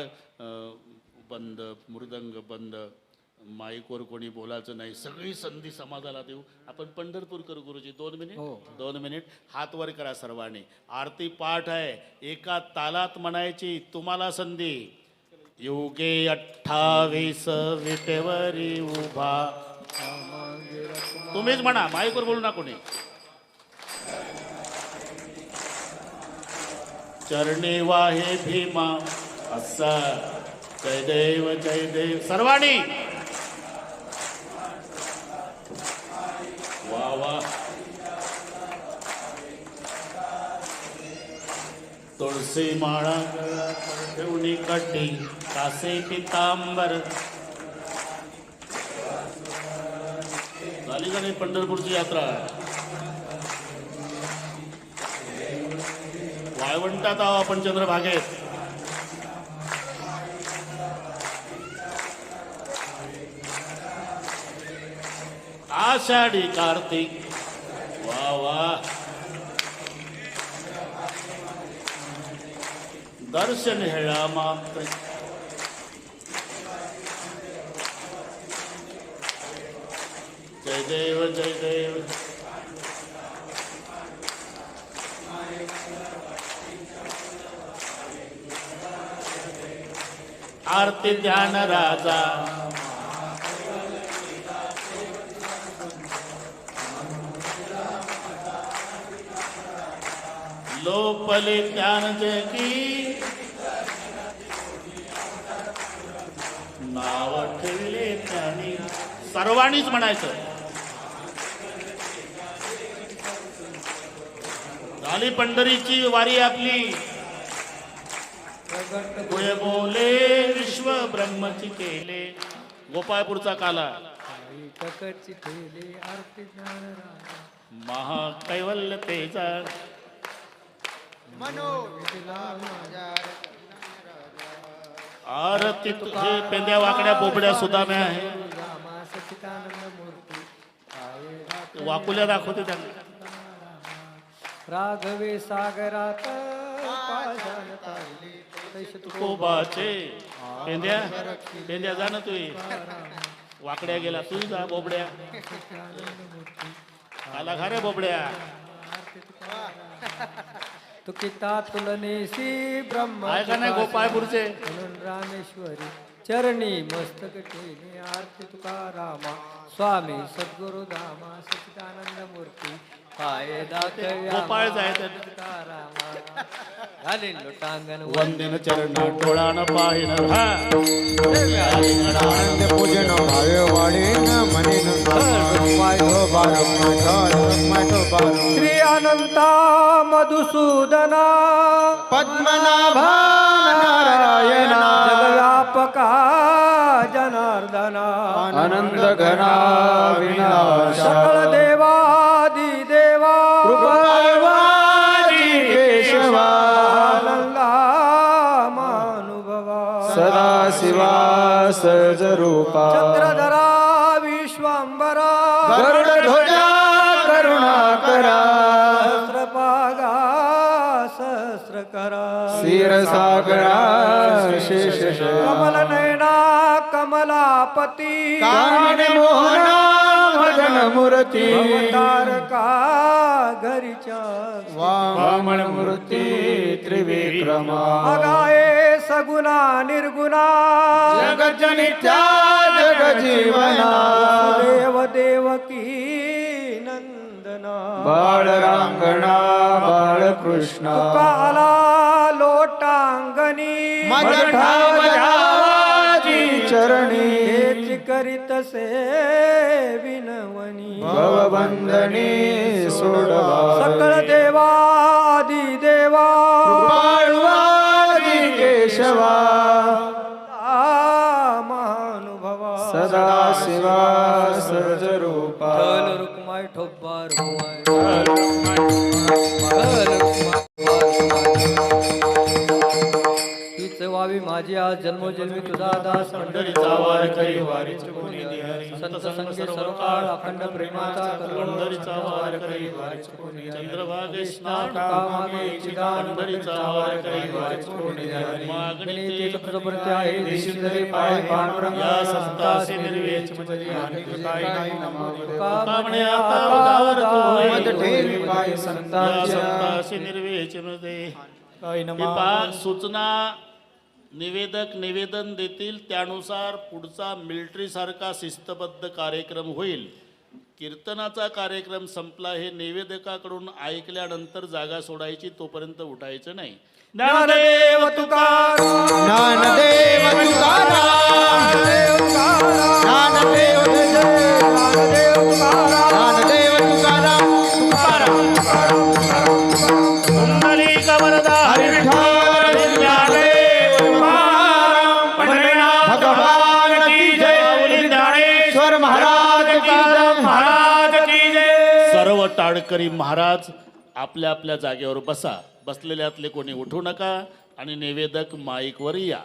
बंद मृदंग बंद माईकवर कोणी बोलायचं नाही. सगळी संधी समाजाला देऊ. आपण पंढरपूर करू गुरुजी. 2 मिनिट हात वर करा सर्वांनी. आरती पाठ आहे एका तालात म्हणायची. तुम्हाला संधी युगे 28 विटेवरी उभा. तुम्हीच म्हणा, माईकवर बोलू ना कोणी. चरणी वाहे भीमा असा. जय देव जय देव सर्वांनी. वा वा. तुळशी माळा ठेवणी कटी कासे पितांबर. झाली का नाही पंढरपूरची यात्रा. वाळवंटात आहो आपण चंद्रभागेत. आषाढी कार्तिक. वा वा. दर्शन हेळा मात्र. जय देव जय देव. आरती ध्यान राजा. लोपले ज्ञान जगी. नाव ठेवले त्यांनी. सर्वांनीच म्हणायचं. झाली पंढरीची वारी आपली. पुढे बोले विश्व ब्रह्मची केले. गोपाळपूरचा काला. महाकैवल्य तेजा. आरती तुझे पेंद्या वाकड्या बोबड्या सुदाम्या आहे. वाकुल्या दाखवते त्यांना. राघवे सागरात पाषाण तारले, तैसे तुकोबाचे. पेंद्या पेंद्या जा ना तू. वाकड्या गेला तू जा बोबड्या. आला खा रे बोबड्या. तुकिता तुलनेशी ब्रह्म आहे का नाही गोपाळपूरचे. म्हणून रामेश्वरी चरणी मस्तक ठेवले. आरती तुकारामा स्वामी सद्गुरु धामा सच्चिदानंद मूर्ती. पाय दाखव्या गोपाळ जायचं. तुकारामा घालीन लोटांगण वंदन चरण टोळान पाहिन. आनंद पूजन भावे वाढेन म्हणेन माठो बारो श्री अनंता मधुसूदना पद्मनाभा नारायणा जगव्यापका जनार्दना आनंद घना विनाश सकळ देवादी देवा कृपावाजी केशवा आनंदा मानुभवा सदा शिवा सहज रूपा चक्रधरा विश्वांबरा गरुड ध्वजा करुणाकरा सहस्रपागा सहस्रकरा क्षीरसागरा शेष कमल नयना कमलापती कामिनी मोहना मदन मूर्ती तारका घरीच्या वामन मूर्ती त्रिविक्रमा अगाये सगुणा निर्गुणा जगज्जनित्या जगजीवना देव देवकी नंदना बाळ रांगणा बाळकृष्णा काला लोटांगणी मजठा बजावाजी चरणी हेच करीत से विनवनी भवबंधनी सोडवा सकळ देवादी देवा बाळवाजी केशवा महानुभवा सदा शिवा सहज रूपा ढल रुक्माय ठोब्बा रुक्माय ढल हीच व्हावी माझी आज जन्मोजन्मी तुझा दास पंढरीचा वार करी वारीच कोणी निहारी. संत संगे सर्व काळ अखंड प्रेमाचा पंढरीचा वार करी वारीच कोणी. चंद्रभागे स्नान कामागे चिदान पंढरीचा वार करी वारीच कोणी निहारी. मागणी ते ते तुझ प्रती आहे देशी जरी पाय पांडुरंग या संतासी निर्वेच म्हणजे अनेक काही नमावते. कामणे आता उदावर तू मद ठेवी पाय या संतांच्या संतासी निर्वेच मध्ये. काही ही पाच सूचना निवेदक निवेदन देतील त्यानुसार पुढचा मिलिटरी सारखा शिस्तबद्ध कार्यक्रम होईल. कीर्तनाचा कार्यक्रम संपला हे निवेदकाकडून ऐकल्यानंतर जागा सोडायची, तोपर्यंत उठायचं नाही. ज्ञानदेव तुकाराम ज्ञानदेव तुकाराम ज्ञानदेव ज्ञानदेव तुकाराम पुंडलिक वरदा हरी विठ्ठल ज्ञानदेव तुकाराम पंढरीनाथ भगवान की जय. माऊली ज्ञानेश्वर महाराज की जय. महाराज की जय. सर्व टाळकरी महाराज आपल्या आपल्या जागेवर बसा. बसलेल्यातले कोणी उठू नका आणि निवेदक माईकवर या.